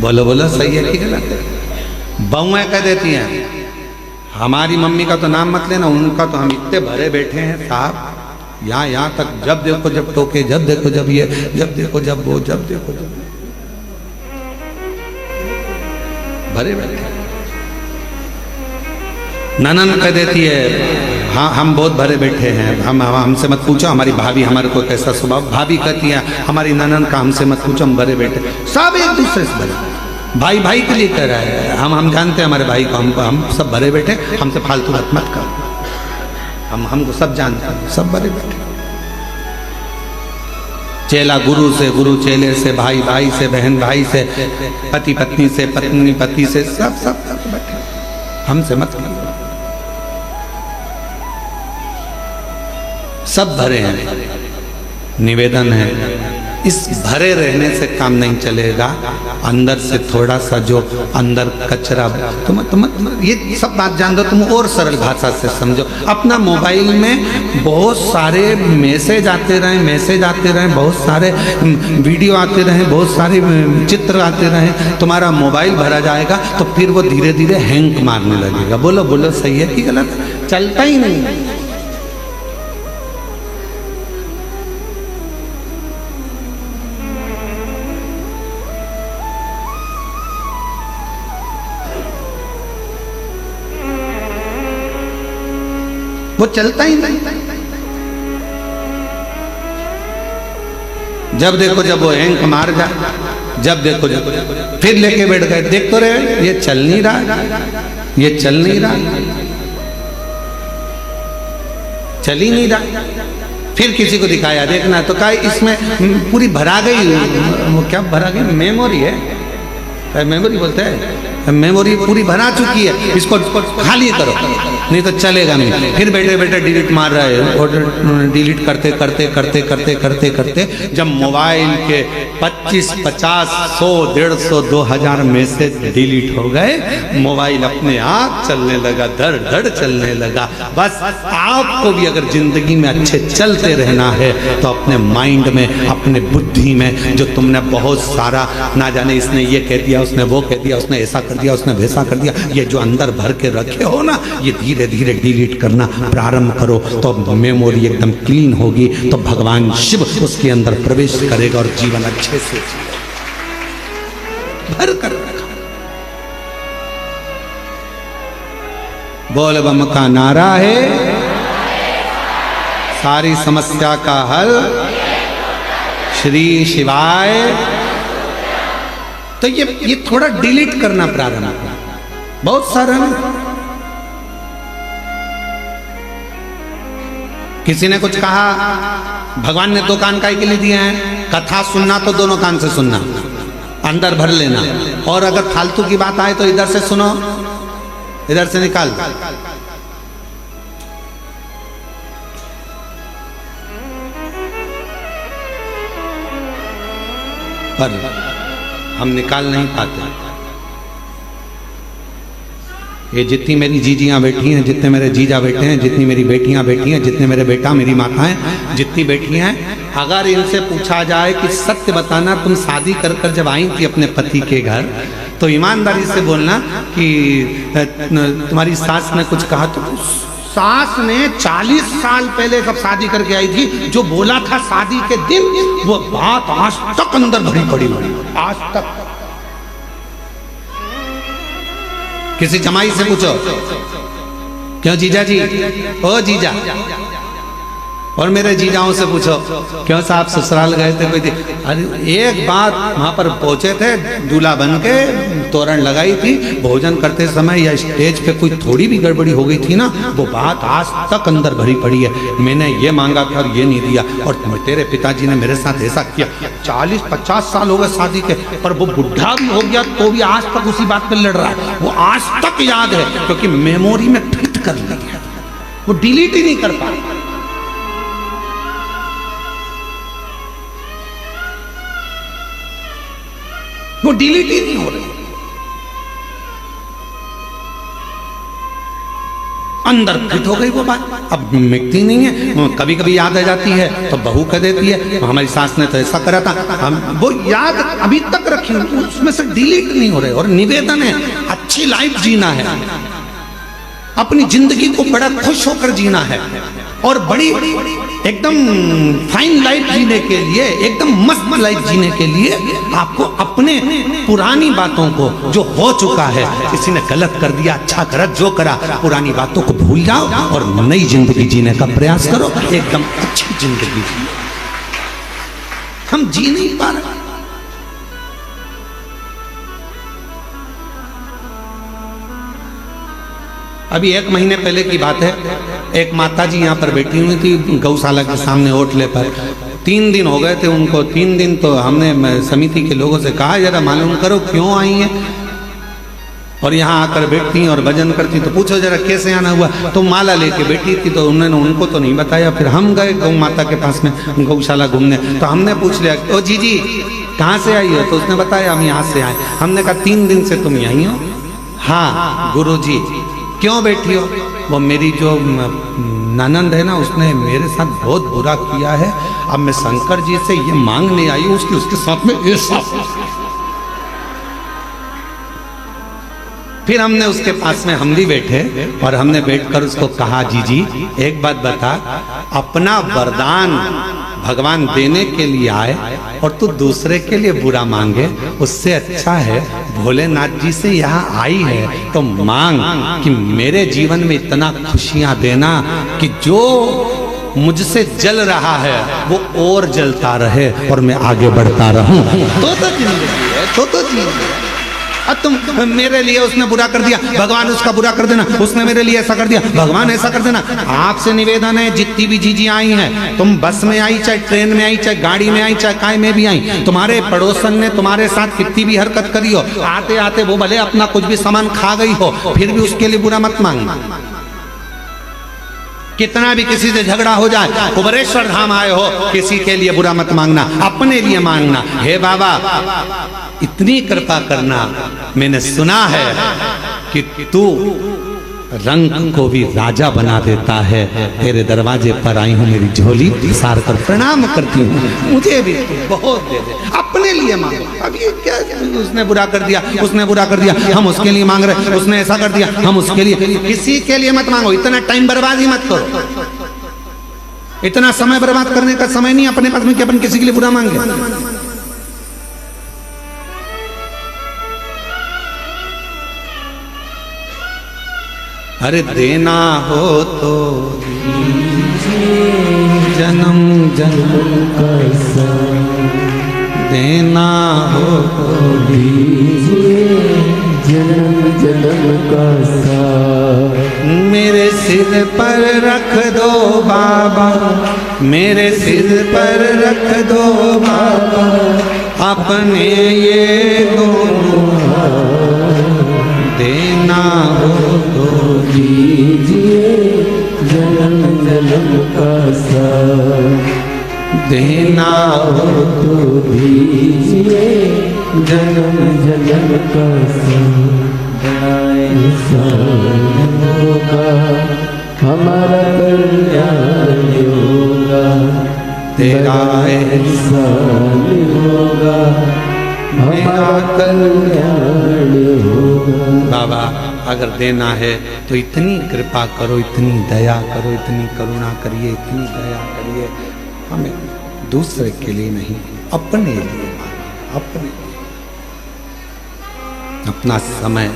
बोलो बोलो सही है कि गलत है? बहुएं कह देती हैं हमारी मम्मी का तो नाम मत लेना, उनका तो हम इतने भरे बैठे हैं साहब, यहाँ तक जब देखो जब टोके, जब देखो जब ये, जब देखो जब वो, जब देखो जब भरे बैठे। ननन कह देती है हाँ हम बहुत भरे बैठे हैं, हमसे मत पूछो, हमारी भाभी हमारे को कैसा स्वभाव। भाभी कहती है हमारी ननन का हमसे मत पूछो, हम भरे बैठे। सब एक दूसरे से भरे, भाई भाई के लिए कह रहा है, हम जानते हैं हमारे भाई को, हम सब भरे बैठे, हमसे फालतू बात मत करो, हमको सब जानते हैं, सब भरे बैठे। चेला गुरु से, गुरु चेले से, भाई भाई से, बहन भाई से, पति पत्नी से, पत्नी पति से, सब सब बैठे, हमसे मत करो, सब भरे हैं। निवेदन है इस भरे रहने से काम नहीं चलेगा, अंदर से थोड़ा सा जो अंदर कचरा, तुम ये सब बात जान दो, तुम और सरल भाषा से समझो। अपना मोबाइल में बहुत सारे मैसेज आते रहें, बहुत सारे वीडियो आते रहें, बहुत सारे चित्र आते रहें, तुम्हारा मोबाइल भरा जाएगा तो फिर वो धीरे धीरे हैंग मारने लगेगा। बोलो बोलो सही है कि गलत? चलता ही नहीं। वो चलता ही नहीं। जब देखो जब वो हैंक मार जाए, जब देखो जब फिर लेके बैठ गए, देख तो रहे ये चल नहीं रहा, ये चल नहीं रहा, चल ही नहीं रहा। फिर किसी को दिखाया, देखना तो कहा इसमें पूरी भरा गई, वो क्या भरा गई, मेमोरी है, मेमोरी बोलते हैं, मेमोरी पूरी भरा चुकी है, इसको खाली करो नहीं तो चलेगा नहीं। फिर बैठे बैठे डिलीट मार रहा है, और डिलीट करते करते करते करते करते करते जब मोबाइल के 25, 50, 100, 150, 2000 मैसेज डिलीट हो गए, मोबाइल अपने आप चलने लगा, धड़ धड़ चलने लगा। बस आपको भी अगर जिंदगी में अच्छे चलते रहना है तो अपने माइंड में, अपने बुद्धि में जो तुमने बहुत सारा ना जाने इसने ये कह दिया, उसने वो कह दिया, उसने ऐसा कर दिया, उसने वैसा कर दिया, ये जो अंदर भर के रखे हो ना, ये धीरे धीरे डिलीट करना प्रारंभ करो तो मेमोरी एकदम क्लीन होगी, तो भगवान शिव उसके अंदर प्रवेश करेगा और जीवन अच्छे से भर कर रखा। बोल बम का नारा है, सारी समस्या का हल श्री शिवाय। तो ये थोड़ा डिलीट करना प्रारंभ कर, बहुत सारा ना। किसी ने कुछ कहा, भगवान ने 2 कान काहे के लिए दिए हैं? कथा सुनना तो दोनों कान से सुनना, अंदर भर लेना, और अगर फालतू की बात आए तो इधर से सुनो, इधर से निकाल। पर हम निकाल नहीं पाते। ये जितनी मेरी जीजियाँ बैठी हैं, जितने मेरे जीजा बैठे हैं, जितनी मेरी बेटियाँ बैठी हैं, जितने मेरे बेटा मेरी माताएं जितनी बैठी हैं, अगर इनसे पूछा जाए कि सत्य बताना, तुम शादी कर कर जब आई थी अपने पति के घर, तो ईमानदारी से बोलना कि तुम्हारी सास ने कुछ कहा, तो सास ने 40 साल पहले जब शादी करके आई थी जो बोला था शादी के दिन, वो बात आज तक अंदर भरी पड़ी, आज तक। किसी जमाई से पूछो, क्यों जीजा जी, ओ जीजा, और मेरे जीजाओं से पूछो, क्यों साहब ससुराल गए थे कोई? अरे एक बात, वहां पर पहुंचे थे दूल्हा बन के, तोरण लगाई थी, भोजन करते समय या स्टेज पे कोई थोड़ी भी गड़बड़ी हो गई थी ना, वो बात आज तक अंदर भरी पड़ी है। मैंने ये मांगा था और ये नहीं दिया, और तेरे पिताजी ने मेरे साथ ऐसा किया। 40-50 साल हो गए शादी के, पर वो बुढ़ा भी हो गया तो भी आज तक उसी बात पे लड़ रहा है। वो आज तक याद है, क्योंकि मेमोरी में फिट कर ली है, वो डिलीट ही नहीं कर पा। वो डिलीट ही नहीं हो रही, अंदर फिट हो गई वो बात, अब मिटती नहीं है। कभी कभी याद आ जाती है तो बहू कह देती है, हमारी सास ने तो ऐसा करा था, हम वो याद अभी तक रखी, उसमें से डिलीट नहीं हो रहे। और निवेदन है, अच्छी लाइफ जीना है, अपनी जिंदगी को बड़ा खुश होकर जीना है, और बड़ी एकदम फाइन लाइफ जीने के लिए, एकदम मस्त लाइफ जीने के लिए आपको अपने पुरानी बातों को, जो हो चुका है, किसी ने गलत कर दिया, अच्छा करा, जो करा, पुरानी बातों को भूल जाओ और नई जिंदगी जीने का प्रयास करो, एकदम अच्छी जिंदगी जियो। हम जी नहीं पा रहे। अभी 1 महीने पहले की बात है, एक माताजी यहाँ पर बैठी हुई थी गौशाला के सामने ओटले पर। 3 दिन हो गए थे उनको। 3 दिन तो हमने समिति के लोगों से कहा जरा मालूम करो क्यों आई हैं, और यहाँ आकर बैठती और भजन करती, तो पूछो जरा कैसे आना हुआ। तो माला लेके बैठी थी, तो उन्होंने उनको तो नहीं बताया। फिर हम गए गौ माता के पास में गौशाला घूमने, तो हमने पूछ लिया, ओ जी कहाँ से आई हो? तो उसने बताया हम यहाँ से आए। हमने कहा 3 दिन से तुम यहीं हो? हाँ गुरुजी। क्यों बैठी हो? वो मेरी जो ननंद है ना, उसने मेरे साथ बहुत बुरा किया है, अब मैं शंकर जी से ये मांगने आई हूँ उसके साथ में ऐसा। फिर हमने उसके पास में हम भी बैठे और हमने बैठकर उसको कहा, जी एक बात बता, अपना वरदान भगवान देने के लिए आए और तू दूसरे के लिए बुरा मांगे, उससे अच्छा है भोलेनाथ जी से यहाँ आई है तो मांग कि मेरे जीवन में इतना खुशियां देना कि जो मुझसे जल रहा है वो और जलता रहे और मैं आगे बढ़ता रहूं। तो जिंदगी है, तो जिंदगी है। अब तुम मेरे लिए उसने बुरा कर दिया, भगवान उसका बुरा कर देना, उसने मेरे लिए ऐसा कर दिया, भगवान ऐसा कर देना। आपसे निवेदन है, जितनी भी जीजी आई हैं, तुम बस में आई, चाहे ट्रेन में आई, चाहे गाड़ी में आई, चाहे काय में भी आई, तुम्हारे पड़ोसन ने तुम्हारे साथ कितनी भी हरकत करी हो, आते आते वो भले अपना कुछ भी सामान खा गई हो, फिर भी उसके लिए बुरा मत मांगना। कितना भी किसी से झगड़ा हो जाए, कुबरेश्वर धाम आए हो, किसी के लिए बुरा मत मांगना, अपने लिए मांगना। हे बाबा इतनी कृपा करना, मैंने सुना है कि तू रंग को भी राजा बना देता है, तेरे दरवाजे पर आई हूँ, मेरी झोली सार कर प्रणाम करती हूँ, मुझे भी बहुत दे दे, अपने लिए मांगो। अब ये क्या, उसने बुरा कर दिया, उसने बुरा कर दिया, हम उसके लिए मांग रहे, उसने ऐसा कर दिया, हम उसके लिए, किसी के लिए मत मांगो। इतना टाइम बर्बाद ही मत करो, इतना समय बर्बाद करने का समय नहीं अपने पास में कि अपन किसी के लिए बुरा मांगे। अरे देना हो तो जन्म जन्म का देना हो तो जन्म जन्म का मेरे सिर पर रख दो बाबा, मेरे सिर पर रख दो बाबा, अपने ये दोनों देना हो तो दीजिए जन्म जन्म का देना हो तो दीजिए जन्म जन्म का होगा, हमारा कल्याण होगा, तेरा एहसान होगा, हमारा कल्याण होगा। बाबा अगर देना है तो इतनी कृपा करो, इतनी दया करो, इतनी करुणा करिए, इतनी दया करिए, हमें दूसरे के लिए नहीं अपने लिए, अपने अपना समय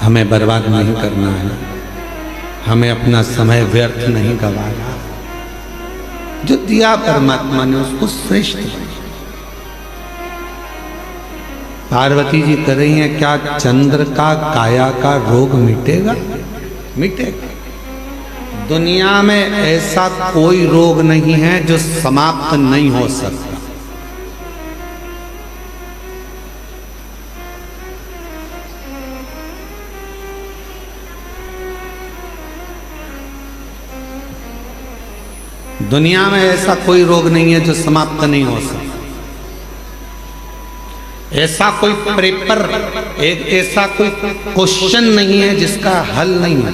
हमें बर्बाद नहीं करना है, हमें अपना समय व्यर्थ नहीं गवाना। जो दिया परमात्मा ने उसको श्रेष्ठ बनाया। पार्वती जी कह रही हैं, क्या चंद्र का काया का रोग मिटेगा? मिटेगा। दुनिया में ऐसा कोई रोग नहीं है जो समाप्त नहीं हो सकता। दुनिया में ऐसा कोई रोग नहीं है जो समाप्त नहीं हो सकता। ऐसा कोई पेपर, एक ऐसा कोई क्वेश्चन नहीं है जिसका हल नहीं है,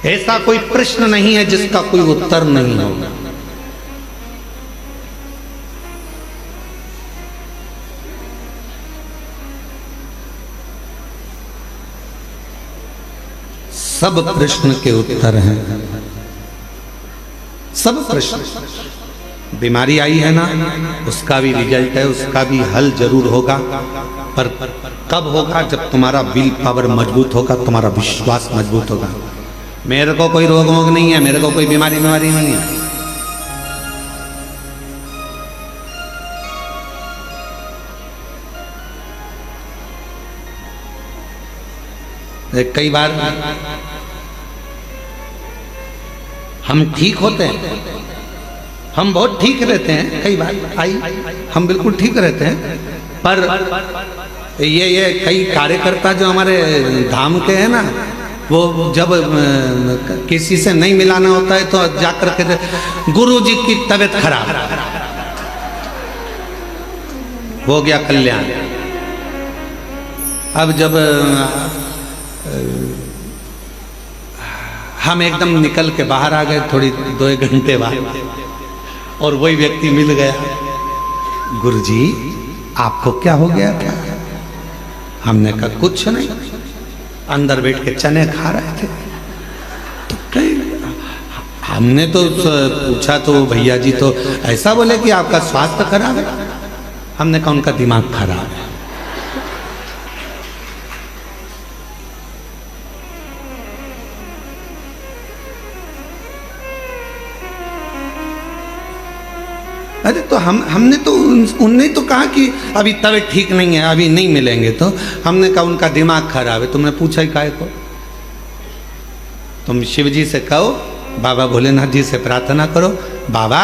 ऐसा कोई प्रश्न नहीं है जिसका कोई उत्तर नहीं होगा। सब प्रश्न के उत्तर हैं, सब प्रश्न। बीमारी आई है ना, उसका भी रिजल्ट है, उसका भी हल जरूर होगा, पर कब होगा? जब तुम्हारा विल पावर मजबूत होगा, तुम्हारा विश्वास मजबूत होगा। मेरे को कोई रोग वोग नहीं है, मेरे को कोई बीमारी नहीं है। कई बार हम ठीक होते हैं, हम बहुत ठीक रहते हैं, कई बार हम बिल्कुल ठीक रहते हैं, पर ये कई कार्यकर्ता जो हमारे धाम के हैं ना, वो जब किसी से नहीं मिलाना होता है तो जाकर के गुरु जी की तबीयत खराब, हो गया कल्याण। अब जब हम एकदम निकल के बाहर आ गए थोड़ी 2 घंटे बाद, और वही व्यक्ति मिल गया, गुरुजी आपको क्या हो गया था? हमने कहा कुछ नहीं, अंदर बैठ के चने खा रहे थे। तो कहीं हमने तो पूछा तो भैया जी तो ऐसा बोले कि आपका स्वास्थ्य खराब है। हमने कहा उनका दिमाग खराब है। अरे तो हमने तो उनने तो कहा कि अभी तबीयत ठीक नहीं है, अभी नहीं मिलेंगे। तो हमने कहा उनका दिमाग खराब है। तुमने पूछा ही काहे को? तुम शिव जी से कहो, बाबा भोलेनाथ जी से प्रार्थना करो, बाबा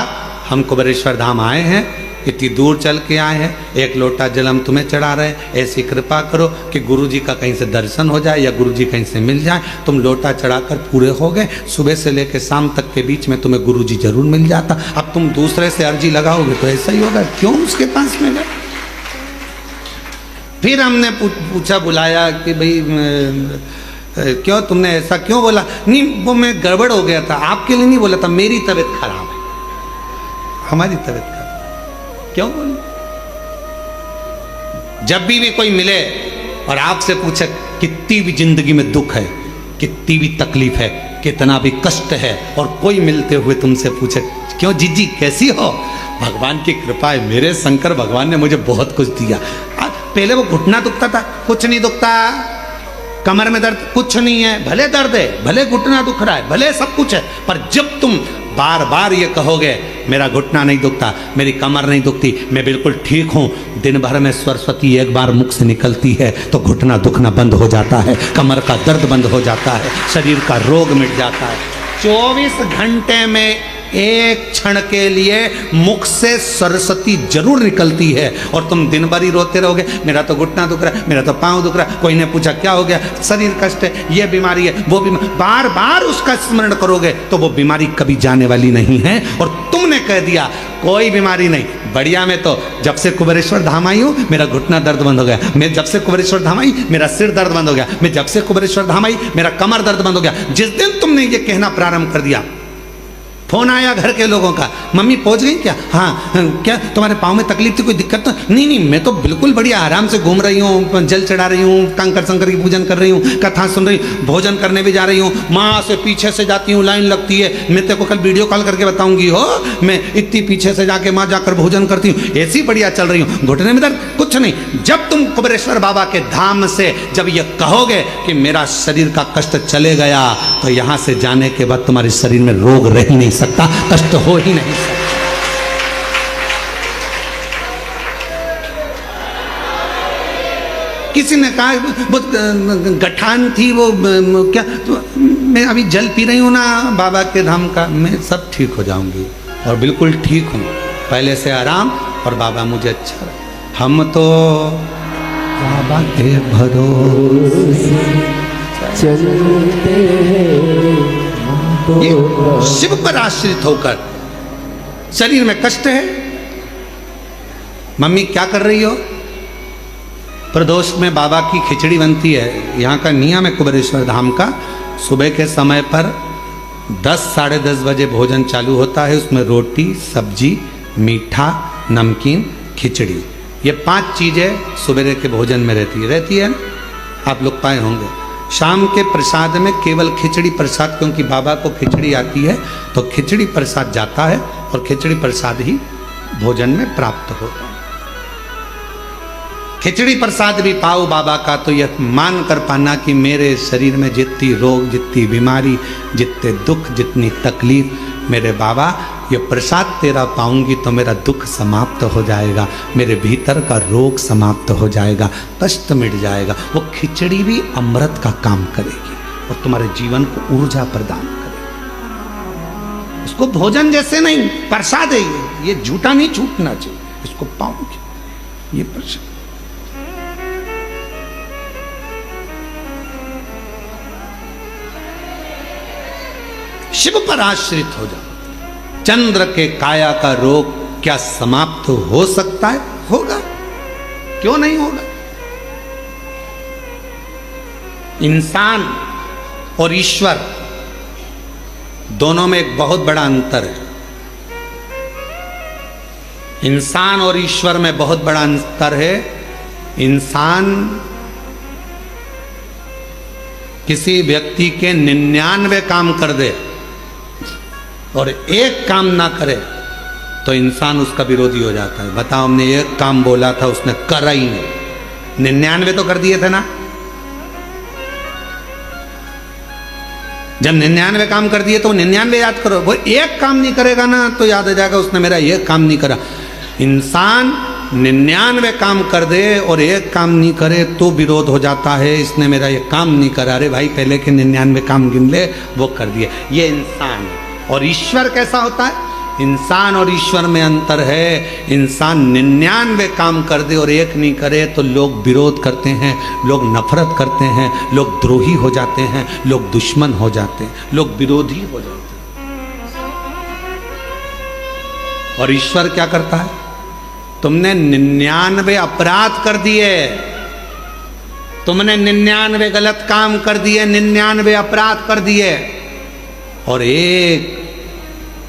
हम कुबेरेश्वर धाम आए हैं, इतनी दूर चल के आए हैं, एक लोटा जल हम तुम्हें चढ़ा रहे हैं, ऐसी कृपा करो कि गुरु जी का कहीं से दर्शन हो जाए या गुरु जी कहीं से मिल जाए। तुम लोटा चढ़ाकर पूरे हो गए, सुबह से लेकर शाम तक के बीच में तुम्हें गुरु जी जरूर मिल जाता। अब तुम दूसरे से अर्जी लगाओगे तो ऐसा ही होगा, क्यों उसके पास में गए? फिर हमने पूछा, बुलाया कि भाई क्यों तुमने ऐसा क्यों बोला? नहीं वो मैं गड़बड़ हो गया था, आपके लिए नहीं बोला था, मेरी तबीयत खराब है, हमारी तबीयत खराब। क्यों बोले? जब भी कोई मिले और आपसे पूछे कितनी भी जिंदगी में दुख है, कितनी भी तकलीफ है, कितना भी कष्ट है, और कोई मिलते हुए तुमसे पूछे क्यों जीजी कैसी हो? भगवान की कृपा है, मेरे शंकर भगवान ने मुझे बहुत कुछ दिया। पहले वो घुटना दुखता था, कुछ नहीं दुखता। कमर में दर्द, कुछ नहीं है, भले दर्द है, भले घुटना दुख रहा है, भले सब कुछ है, पर जब तुम बार बार ये कहोगे मेरा घुटना नहीं दुखता, मेरी कमर नहीं दुखती, मैं बिल्कुल ठीक हूँ, दिन भर में सरस्वती एक बार मुख से निकलती है तो घुटना दुखना बंद हो जाता है, कमर का दर्द बंद हो जाता है, शरीर का रोग मिट जाता है। 24 घंटे में एक क्षण के लिए मुख से सरस्वती जरूर निकलती है, और तुम दिन भर ही रोते रहोगे मेरा तो घुटना दुख रहा है, मेरा तो पाँव दुख रहा है। कोई ने पूछा क्या हो गया? शरीर कष्ट है, ये बीमारी है, वो बीमारी, बार बार उसका स्मरण करोगे तो वो बीमारी कभी जाने वाली नहीं है। और तुमने कह दिया कोई बीमारी नहीं, बढ़िया, मैं तो जब से कुबेरेश्वर धाम आई हूँ मेरा घुटना दर्द बंद हो गया, मैं जब से कुबेरेश्वर धाम आई मेरा सिर दर्द बंद हो गया, मैं जब से कुबेरेश्वर धाम आई मेरा कमर दर्द बंद हो गया। जिस दिन तुमने ये कहना प्रारंभ कर दिया, फोन आया घर के लोगों का, मम्मी पहुंच गई क्या? हाँ, क्या तुम्हारे पाँव में तकलीफ थी, कोई दिक्कत तो नहीं? नहीं, मैं तो बिल्कुल बढ़िया आराम से घूम रही हूँ, जल चढ़ा रही हूँ, कंकर शंकर की पूजन कर रही हूँ, कथा सुन रही हूँ, भोजन करने भी जा रही हूँ, माँ से पीछे से जाती हूँ, लाइन लगती है, मैं तेरे को कल वीडियो कॉल करके बताऊंगी हो, मैं इतनी पीछे से जाके माँ जाकर भोजन करती हूँ, ऐसी बढ़िया चल रही हूँ, घुटने में दर्द कुछ नहीं। जब तुम कुबेरेश्वर बाबा के धाम से जब ये कहोगे कि मेरा शरीर का कष्ट चले गया, तो यहाँ से जाने के बाद तुम्हारे शरीर में रोग रह ही नहीं सकता, कष्ट हो ही नहीं सकता। किसी ने कहा वो गठान थी, वो क्या, तो मैं अभी जल पी रही हूँ ना बाबा के धाम का, मैं सब ठीक हो जाऊंगी, और बिल्कुल ठीक हूँ, पहले से आराम, और बाबा मुझे अच्छा। हम तो बाबा के भरोसे चलते ये शिव पर आश्रित होकर। शरीर में कष्ट है, मम्मी क्या कर रही हो? प्रदोष में बाबा की खिचड़ी बनती है, यहाँ का नियम है कुबेरेश्वर धाम का, सुबह के समय पर 10 साढ़े 10 बजे भोजन चालू होता है, उसमें रोटी, सब्जी, मीठा, नमकीन, खिचड़ी, ये 5 चीजें सुबह के भोजन में रहती है, आप लोग पाए होंगे। शाम के प्रसाद में केवल खिचड़ी प्रसाद, क्योंकि बाबा को खिचड़ी आती है तो खिचड़ी प्रसाद जाता है, और खिचड़ी प्रसाद ही भोजन में प्राप्त होता है। खिचड़ी प्रसाद भी पाओ बाबा का, तो यह मान कर पाना कि मेरे शरीर में जितनी रोग, जितनी बीमारी, जितने दुख, जितनी तकलीफ, मेरे बाबा ये प्रसाद तेरा पाऊंगी तो मेरा दुख समाप्त हो जाएगा, मेरे भीतर का रोग समाप्त हो जाएगा, कष्ट मिट जाएगा। वो खिचड़ी भी अमृत का काम करेगी और तुम्हारे जीवन को ऊर्जा प्रदान करेगी। इसको भोजन जैसे नहीं, प्रसाद है ये झूठा नहीं छूटना चाहिए, इसको पाऊंगी, ये प्रसाद। शिव पर आश्रित हो जाओ। चंद्र के काया का रोग क्या समाप्त हो सकता है? होगा, क्यों नहीं होगा? इंसान और ईश्वर दोनों में एक बहुत बड़ा अंतर है। इंसान और ईश्वर में बहुत बड़ा अंतर है। इंसान किसी व्यक्ति के 99 काम कर दे और एक काम ना करे तो इंसान उसका विरोधी हो जाता है। बताओ, हमने एक काम बोला था, उसने करा ही नहीं, 99 तो कर दिए थे ना। जब 99 काम कर दिए तो 99 याद करो। वो एक काम नहीं करेगा ना तो याद आ जाएगा उसने मेरा ये काम नहीं करा। इंसान 99 काम कर दे और एक काम नहीं करे तो विरोध हो जाता है, इसने मेरा ये काम नहीं करा। अरे भाई, पहले के 99 काम गिन ले, वो कर दिए। ये इंसान है। और ईश्वर कैसा होता है? इंसान और ईश्वर में अंतर है। इंसान 99 काम कर दे और एक नहीं करे तो लोग विरोध करते हैं, लोग नफरत करते हैं, लोग द्रोही हो जाते हैं, लोग दुश्मन हो जाते हैं, लोग विरोधी हो जाते हैं। और ईश्वर क्या करता है? तुमने 99 अपराध कर दिए, तुमने 99 गलत काम कर दिए, 99 अपराध कर दिए, और एक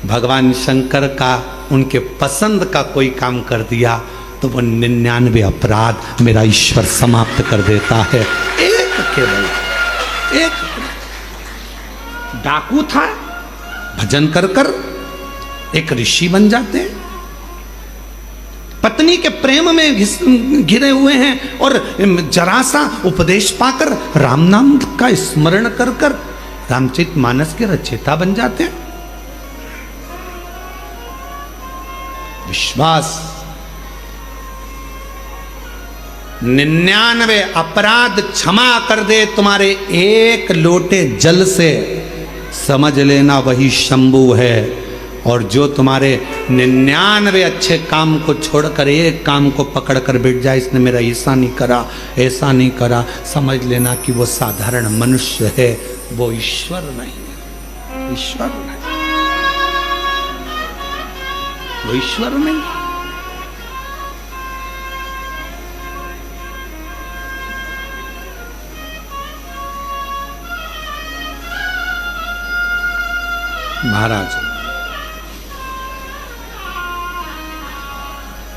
भगवान शंकर का, उनके पसंद का कोई काम कर दिया तो वो 99 अपराध मेरा ईश्वर समाप्त कर देता है। एक केवल एक डाकू था, भजन कर कर एक ऋषि बन जाते हैं। पत्नी के प्रेम में घिरे हुए हैं और जरा सा उपदेश पाकर राम नाम का स्मरण कर कर रामचरितमानस के रचयिता बन जाते हैं। विश्वास, 99 अपराध क्षमा कर दे तुम्हारे एक लोटे जल से, समझ लेना वही शंभु है। और जो तुम्हारे 99 अच्छे काम को छोड़कर एक काम को पकड़कर बैठ जाए, इसने मेरा ऐसा नहीं करा, ऐसा नहीं करा, समझ लेना कि वो साधारण मनुष्य है, वो ईश्वर नहीं है। ईश्वर नहीं, वो ईश्वर नहीं। महाराज,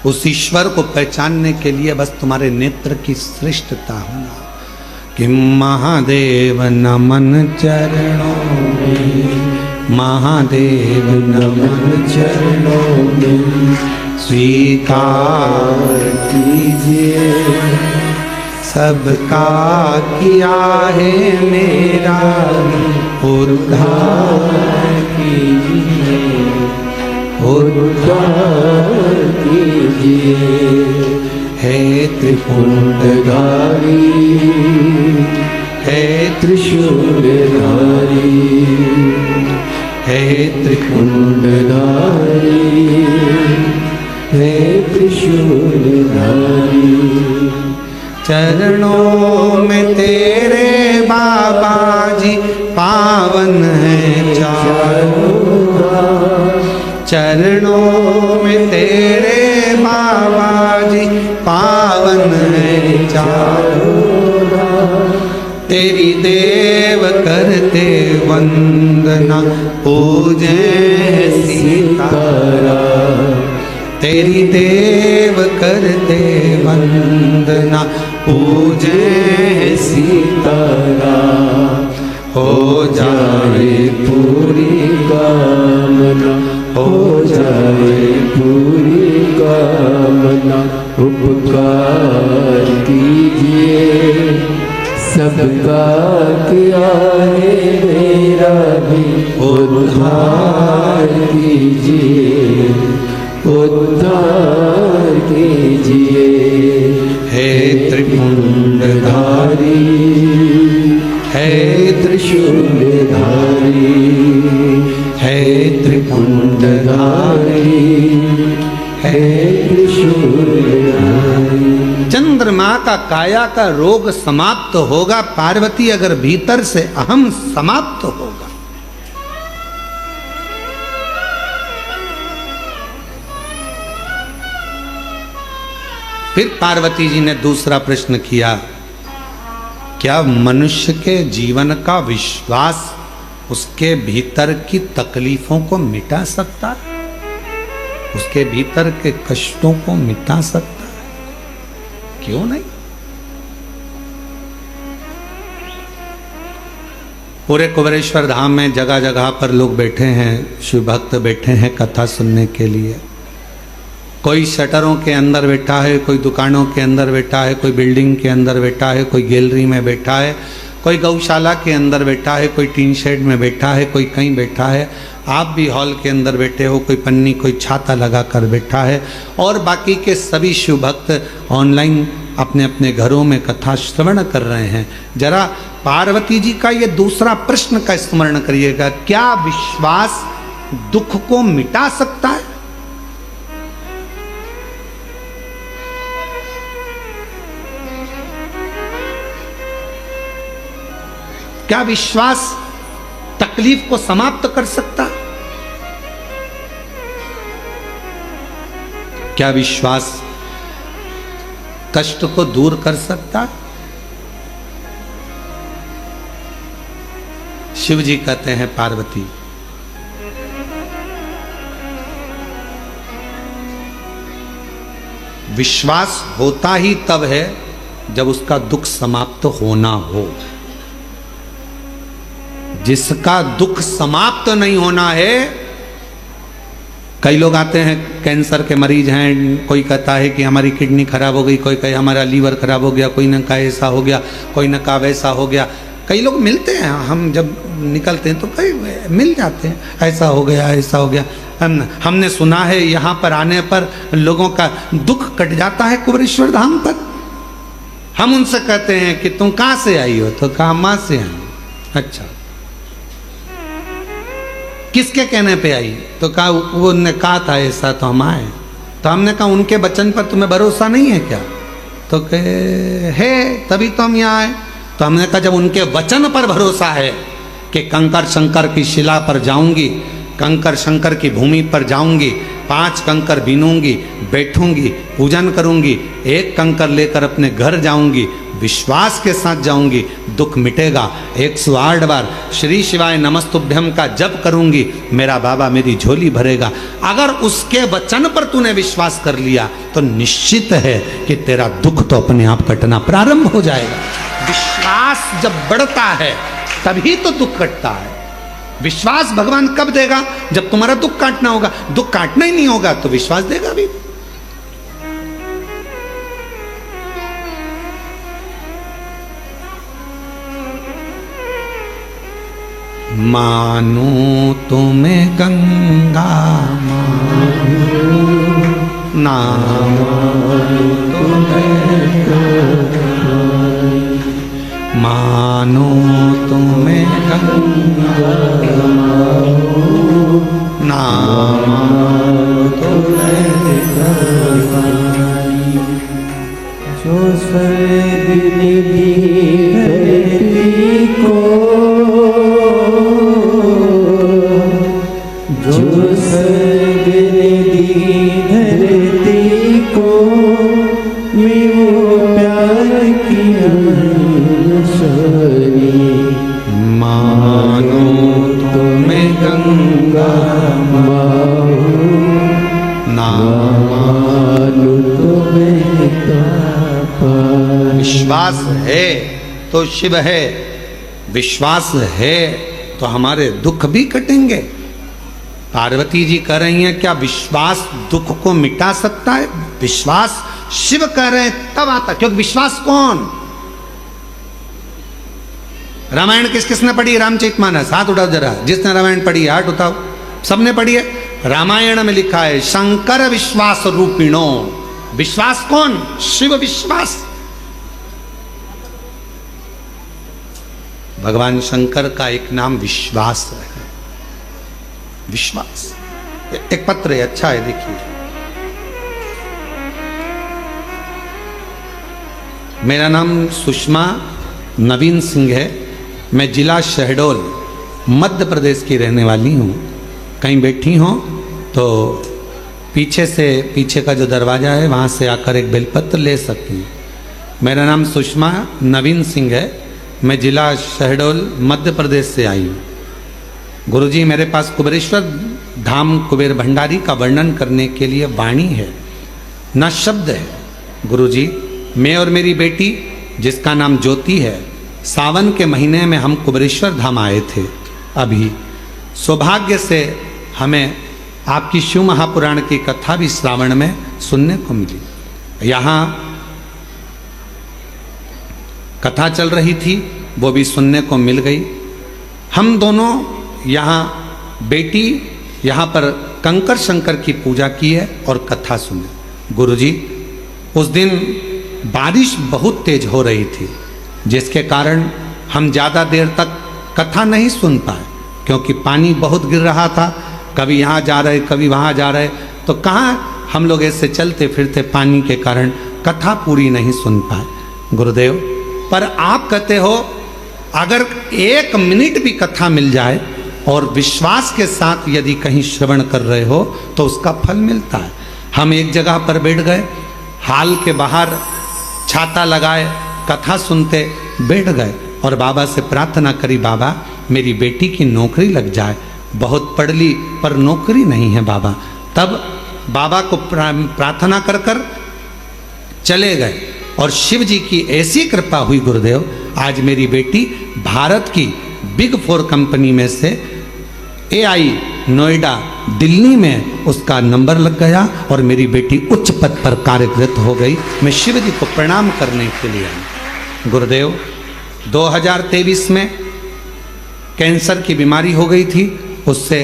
उस ईश्वर को पहचानने के लिए बस तुम्हारे नेत्र की श्रेष्ठता होना कि महादेव नमन चरणों में, महादेव नमन चरणों में, स्वीकार कीजिए सबका किया है मेरा उद्धार कीजिए, उद्धार कीजिए। हे त्रिपुंडधारी, हे त्रिशूलधारी, हे त्रिपुंडधारी, हे त्रिशूलधारी। चरणों में तेरे बाबा जी पावन है चारों, चरणों में तेरे बाबा जी पावन है चारों। तेरी देव करते वंदना पूजे सीताराम, तेरी देव करते वंदना पूजे सीताराम। हो जाए पूरी कामना, हो जाए पूरी कामना, उपकार कीजिए सबका किया है मेरा भी उद्धार कीजिए, उद्धार कीजिए। हे त्रिपुंडधारी, हे त्रिशूलधारी, हे त्रिपुंडधारी, हे त्रिशूलधारी। चंद्रमा का काया का रोग समाप्त होगा पार्वती अगर भीतर से अहम समाप्त होगा। फिर पार्वती जी ने दूसरा प्रश्न किया, क्या मनुष्य के जीवन का विश्वास उसके भीतर की तकलीफों को मिटा सकता है? उसके भीतर के कष्टों को मिटा सकता है? क्यों नहीं? पूरे कुबेरेश्वर धाम में जगह जगह पर लोग बैठे हैं, शिव भक्त बैठे हैं कथा सुनने के लिए। कोई शटरों के अंदर बैठा है, कोई दुकानों के अंदर बैठा है, कोई बिल्डिंग के अंदर बैठा है, कोई गैलरी में बैठा है, कोई गौशाला के अंदर बैठा है, कोई टीन शेड में बैठा है, कोई कहीं बैठा है। आप भी हॉल के अंदर बैठे हो, कोई पन्नी कोई छाता लगा कर बैठा है, और बाकी के सभी शिव भक्त ऑनलाइन अपने अपने घरों में कथा श्रवण कर रहे हैं। जरा पार्वती जी का ये दूसरा प्रश्न का स्मरण करिएगा, क्या विश्वास दुख को मिटा सकता है? क्या विश्वास तकलीफ को समाप्त कर सकता है? क्या विश्वास कष्ट को दूर कर सकता है? शिव जी कहते हैं पार्वती, विश्वास होता ही तब है जब उसका दुख समाप्त होना हो। जिसका दुख समाप्त नहीं होना है, कई लोग आते हैं कैंसर के मरीज हैं, कोई कहता है कि हमारी किडनी खराब हो गई, कोई कहे हमारा लीवर खराब हो गया, कोई न कहा ऐसा हो गया, कोई न कहा वैसा हो गया। कई लोग मिलते हैं, हम जब निकलते हैं तो कई मिल जाते हैं, ऐसा हो गया ऐसा हो गया। हमने सुना है यहाँ पर आने पर लोगों का दुख कट जाता है कुबेरेश्वर धाम पर। हम उनसे कहते हैं कि तुम कहाँ से आई हो? तो कहा माँ से आई। अच्छा, किसके कहने पे आई? तो कहा उन्होंने कहा था ऐसा तो हम आए। तो हमने कहा उनके वचन पर तुम्हें भरोसा नहीं है क्या? तो कहे है, तभी तो हम यहाँ आए। तो हमने कहा जब उनके वचन पर भरोसा है कि कंकर शंकर की शिला पर जाऊंगी, कंकर शंकर की भूमि पर जाऊंगी, 5 कंकर बीनूंगी, बैठूंगी, पूजन करूंगी, 1 कंकर लेकर अपने घर जाऊंगी, विश्वास के साथ जाऊंगी, दुख मिटेगा। 108 बार श्री शिवाय नमस्तुभ्यम का जप करूंगी, मेरा बाबा मेरी झोली भरेगा। अगर उसके वचन पर तूने विश्वास कर लिया तो निश्चित है कि तेरा दुख तो अपने आप कटना प्रारंभ हो जाएगा। विश्वास जब बढ़ता है तभी तो दुख कटता है। विश्वास भगवान कब देगा? जब तुम्हारा दुख काटना होगा। दुख काटना ही नहीं होगा तो विश्वास देगा भी? मानो तुम्हें गंगा नाम मानो तुम्हें गंगा नाम जो सर्वनिधि धरती को, जो सर्वनिधि धरती को, मैं वो प्यार की अंशानी। मानो तुम्हें गंगा मानो तुम्हें विश्वास है तो शिव है, विश्वास है तो हमारे दुख भी कटेंगे। पार्वती जी कह रही हैं क्या विश्वास दुख को मिटा सकता है? विश्वास शिव कह रहे हैं तब आता, क्योंकि विश्वास कौन? रामायण किस किसने पढ़ी? रामचरितमानस, हाथ उठाओ जरा। जिसने रामायण पढ़ी हाथ उठाओ। सबने पढ़ी है? रामायण में लिखा है शंकर विश्वास रूपिणो। विश्वास कौन? शिव विश्वास। भगवान शंकर का एक नाम विश्वास है। विश्वास। एक पत्र है, अच्छा है, देखिए। मेरा नाम सुषमा नवीन सिंह है। मैं जिला शहडोल मध्य प्रदेश की रहने वाली हूँ। कहीं बैठी हो तो पीछे का जो दरवाज़ा है वहाँ से आकर एक बेलपत्र ले सकती हैं। मेरा नाम सुषमा नवीन सिंह है। मैं जिला शहडोल मध्य प्रदेश से आई हूँ। गुरुजी मेरे पास कुबेरेश्वर धाम कुबेर भंडारी का वर्णन करने के लिए वाणी है, न शब्द है। गुरुजी, मैं और मेरी बेटी जिसका नाम ज्योति है, सावन के महीने में हम कुबेरेश्वर धाम आए थे। अभी सौभाग्य से हमें आपकी शिव महापुराण की कथा भी श्रावण में सुनने को मिली। यहाँ कथा चल रही थी, वो भी सुनने को मिल गई। हम दोनों यहाँ बेटी यहाँ पर कंकर शंकर की पूजा की है और कथा सुने। गुरुजी, उस दिन बारिश बहुत तेज हो रही थी, जिसके कारण हम ज़्यादा देर तक कथा नहीं सुन पाए, क्योंकि पानी बहुत गिर रहा था। कभी यहाँ जा रहे, कभी वहाँ जा रहे, तो कहाँ हम लोग ऐसे चलते फिरते पानी के कारण कथा पूरी नहीं सुन पाए। गुरुदेव, पर आप कहते हो अगर 1 मिनट भी कथा मिल जाए और विश्वास के साथ यदि कहीं श्रवण कर रहे हो तो उसका फल मिलता है। हम एक जगह पर बैठ गए, हाल के बाहर छाता लगाए, कथा सुनते बैठ गए और बाबा से प्रार्थना करी, बाबा मेरी बेटी की नौकरी लग जाए। बहुत पढ़ ली पर नौकरी नहीं है बाबा। तब बाबा को प्रार्थना कर कर चले गए और शिव जी की ऐसी कृपा हुई गुरुदेव, आज मेरी बेटी भारत की बिग 4 कंपनी में से AI नोएडा दिल्ली में उसका नंबर लग गया और मेरी बेटी उच्च पद पर कार्यरत हो गई। मैं शिव जी को प्रणाम करने के लिए आई। गुरुदेव, 2023 में कैंसर की बीमारी हो गई थी, उससे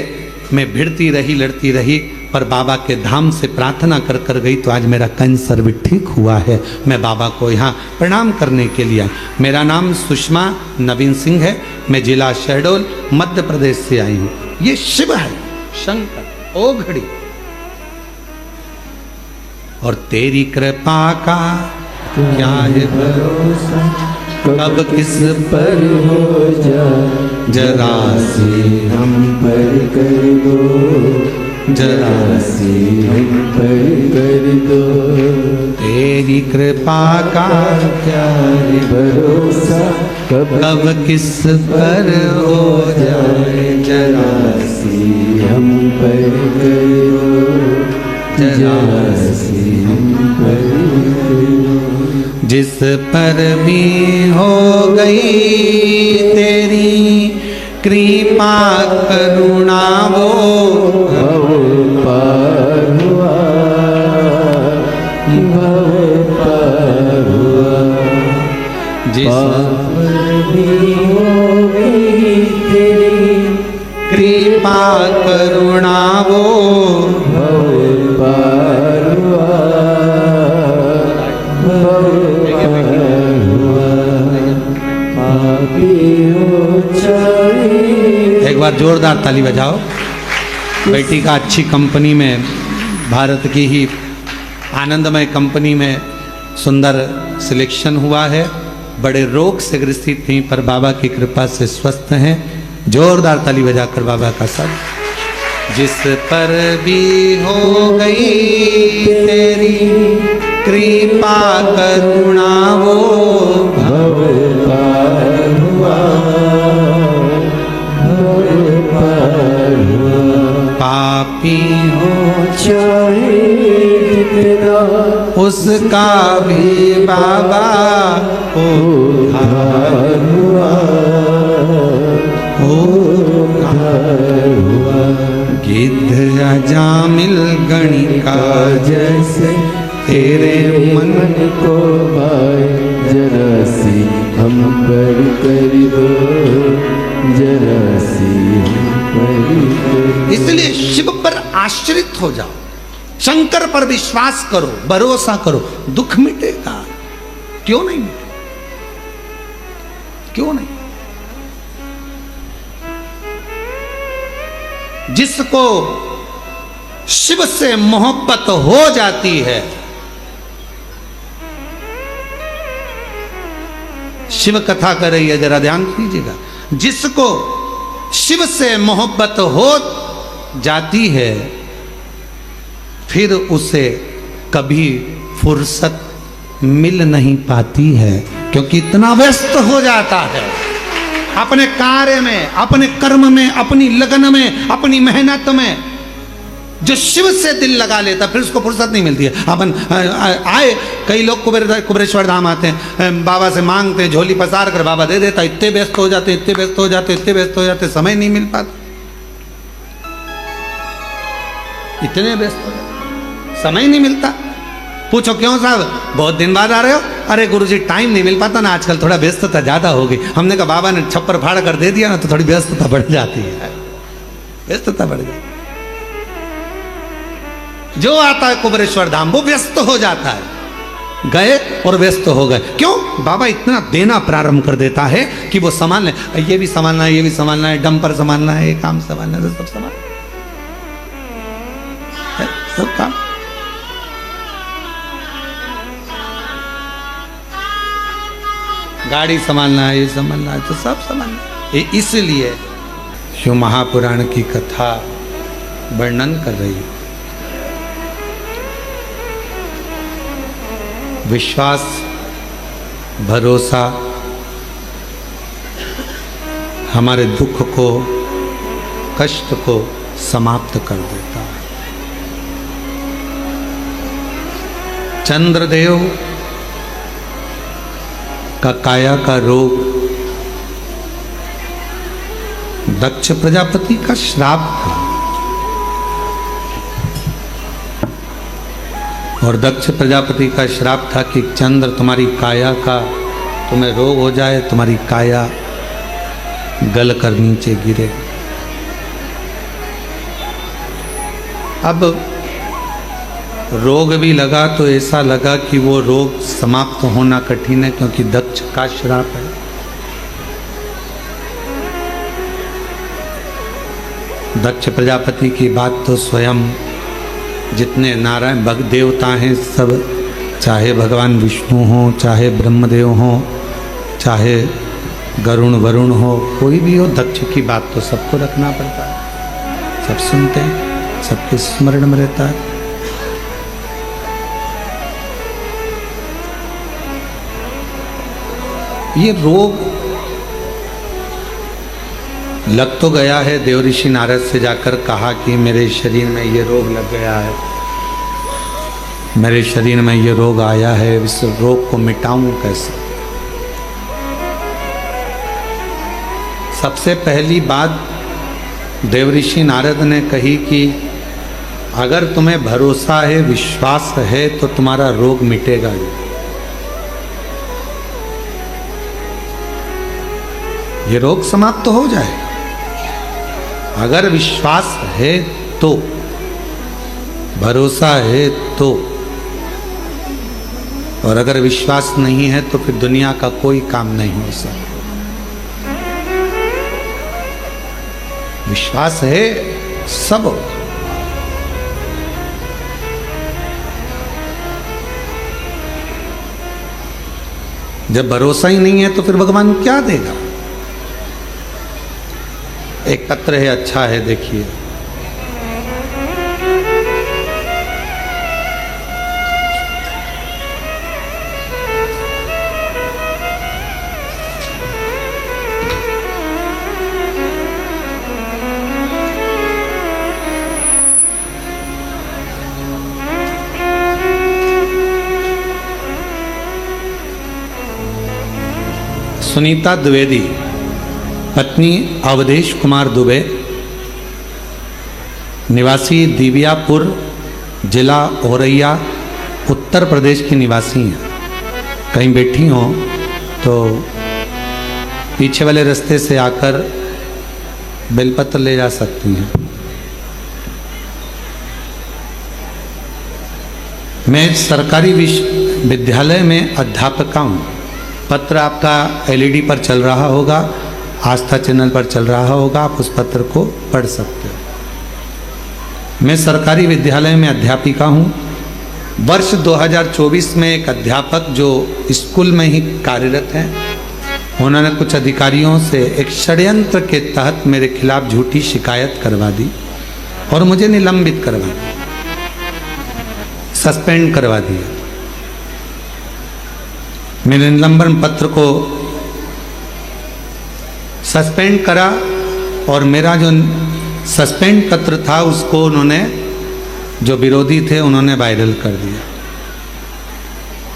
मैं भिड़ती रही, लड़ती रही, पर बाबा के धाम से प्रार्थना कर कर गई तो आज मेरा कैंसर भी ठीक हुआ है। मैं बाबा को यहाँ प्रणाम करने के लिए आई। मेरा नाम सुषमा नवीन सिंह है, मैं जिला शहडोल मध्य प्रदेश से आई हूँ। ये शिव है शंकर ओ घड़ी, और तेरी कृपा का क्या है भरोसा, कब किस पर हो जाए जरा से हम पर कर दो, जरा से हम पर कर दो। तेरी कृपा का क्या है भरोसा, कब किस पर हो जाए जरा से हम पर कर दो, जरा से हम पर कर दो। जिस पर भी हो गई तेरी कृपा करुणा वो भव पार हुआ, भव पार हुआ। जिस पार भी हो गई तेरी कृपा करुणा वो भव पार हुआ, भव पार हुआ। पापी हो चाहे एक बार जोरदार ताली बजाओ। बेटी का अच्छी कंपनी में, भारत की ही आनंदमय कंपनी में सुंदर सिलेक्शन हुआ है। बड़े रोग से ग्रसित थी पर बाबा की कृपा से स्वस्थ हैं। जोरदार ताली बजाकर बाबा का सब। जिस पर भी हो गई तेरी कृपा करुणा वो भव पार हुआ, भव पार हुआ। पापी हो चाहे कितना उसका भी बाबा उद्धार हुआ, उद्धार हुआ। गिद्ध अजामिल गणिका जैसे तेरे मन को भाई जरा सी हम पर कर दो, जरा सी हम पर कर दो। इसलिए शिव पर आश्रित हो जाओ, शंकर पर विश्वास करो, भरोसा करो, दुख मिटेगा। क्यों नहीं मिटेगा? क्यों नहीं? जिसको शिव से मोहब्बत हो जाती है, शिव कथा कर रही है, जरा ध्यान कीजिएगा। जिसको शिव से मोहब्बत हो जाती है फिर उसे कभी फुर्सत मिल नहीं पाती है, क्योंकि इतना व्यस्त हो जाता है अपने कार्य में, अपने कर्म में, अपनी लगन में, अपनी मेहनत में। जो शिव से दिल लगा लेता फिर उसको फुर्सत नहीं मिलती है। अपन आए कई लोग कुबेरेश्वर धाम आते हैं, बाबा से मांगते हैं, झोली पसार कर बाबा दे देता, इतने व्यस्त हो जाते, इतने व्यस्त हो जाते, इतने व्यस्त हो जाते, समय नहीं मिल पाता, इतने व्यस्त हो जाते, समय नहीं मिलता। पूछो क्यों साहब, बहुत दिन बाद आ रहे हो? अरे गुरुजी टाइम नहीं मिल पाता ना, आजकल थोड़ा व्यस्तता ज्यादा हो गई। हमने कहा बाबा ने छप्पर फाड़ कर दे दिया ना तो थोड़ी व्यस्तता बढ़ जाती है, व्यस्तता बढ़ जाती। जो आता है कुबेरेश्वर धाम वो व्यस्त हो जाता है, गए और व्यस्त हो गए। क्यों? बाबा इतना देना प्रारंभ कर देता है कि वो संभाल ले, ये भी संभालना है, ये भी संभालना है, डंपर संभालना है, ये काम संभालना है, सब संभाल सब काम। गाड़ी संभालना है, ये संभालना है, तो सब संभालना है। इसलिए शिव महापुराण की कथा वर्णन कर रही है। विश्वास, भरोसा हमारे दुख को, कष्ट को समाप्त कर देता है। चंद्रदेव का काया का रोग दक्ष प्रजापति का श्राप था, और दक्ष प्रजापति का श्राप था कि चंद्र तुम्हारी काया का, तुम्हें रोग हो जाए, तुम्हारी काया गल कर नीचे गिरे। अब रोग भी लगा तो ऐसा लगा कि वो रोग समाप्त होना कठिन है, क्योंकि दक्ष का श्राप है। दक्ष प्रजापति की बात तो स्वयं जितने नारायण भक्त देवता हैं सब, चाहे भगवान विष्णु हो, चाहे ब्रह्मदेव हो, चाहे गरुण वरुण हो, कोई भी हो, दक्ष की बात तो सबको रखना पड़ता है। सब सुनते हैं, सबके स्मरण में रहता है। ये रोग लग तो गया है। देव ऋषि नारद से जाकर कहा कि मेरे शरीर में ये रोग लग गया है, मेरे शरीर में ये रोग आया है, इस रोग को मिटाऊं कैसे? सबसे पहली बात देव ऋषि नारद ने कही कि अगर तुम्हें भरोसा है, विश्वास है, तो तुम्हारा रोग मिटेगा ही। ये रोग समाप्त तो हो जाए अगर विश्वास है तो, भरोसा है तो। और अगर विश्वास नहीं है तो फिर दुनिया का कोई काम नहीं हो सकता। विश्वास है सब होगा। जब भरोसा ही नहीं है तो फिर भगवान क्या देगा? एक पत्र है, अच्छा है, देखिए। सुनीता द्विवेदी, पत्नी अवधेश कुमार दुबे, निवासी दिव्यापुर, जिला औरैया, उत्तर प्रदेश की निवासी हैं। कहीं बैठी हों तो पीछे वाले रास्ते से आकर बेलपत्र ले जा सकती हैं। मैं सरकारी विद्यालय में अध्यापका हूँ। पत्र आपका एलईडी पर चल रहा होगा, आस्था चैनल पर चल रहा होगा, आप उस पत्र को पढ़ सकते हो। मैं सरकारी विद्यालय में अध्यापिका हूँ। वर्ष 2024 में एक अध्यापक जो स्कूल में ही कार्यरत हैं, उन्होंने कुछ अधिकारियों से एक षड्यंत्र के तहत मेरे खिलाफ झूठी शिकायत करवा दी और मुझे निलंबित करवा दी, सस्पेंड करवा दिया। मेरे निलंबन पत्र को सस्पेंड करा और मेरा जो सस्पेंड पत्र था उसको उन्होंने जो विरोधी थे उन्होंने वायरल कर दिया।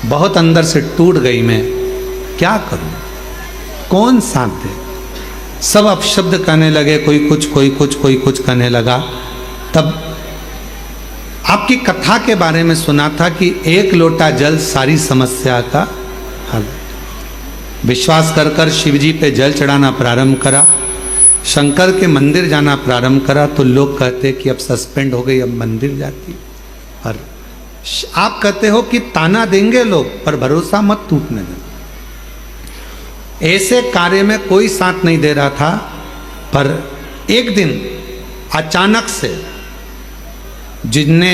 बहुत अंदर से टूट गई मैं, क्या करूं, कौन साथ दे। सब अपशब्द कहने लगे, कोई कुछ कोई कुछ कोई कुछ कहने लगा। तब आपकी कथा के बारे में सुना था कि एक लोटा जल सारी समस्या का हल। विश्वास कर कर शिव जी पे जल चढ़ाना प्रारंभ करा, शंकर के मंदिर जाना प्रारंभ करा, तो लोग कहते कि अब सस्पेंड हो गई, अब मंदिर जाती। और आप कहते हो कि ताना देंगे लोग, पर भरोसा मत टूटने देना। ऐसे कार्य में कोई साथ नहीं दे रहा था, पर एक दिन अचानक से जिनने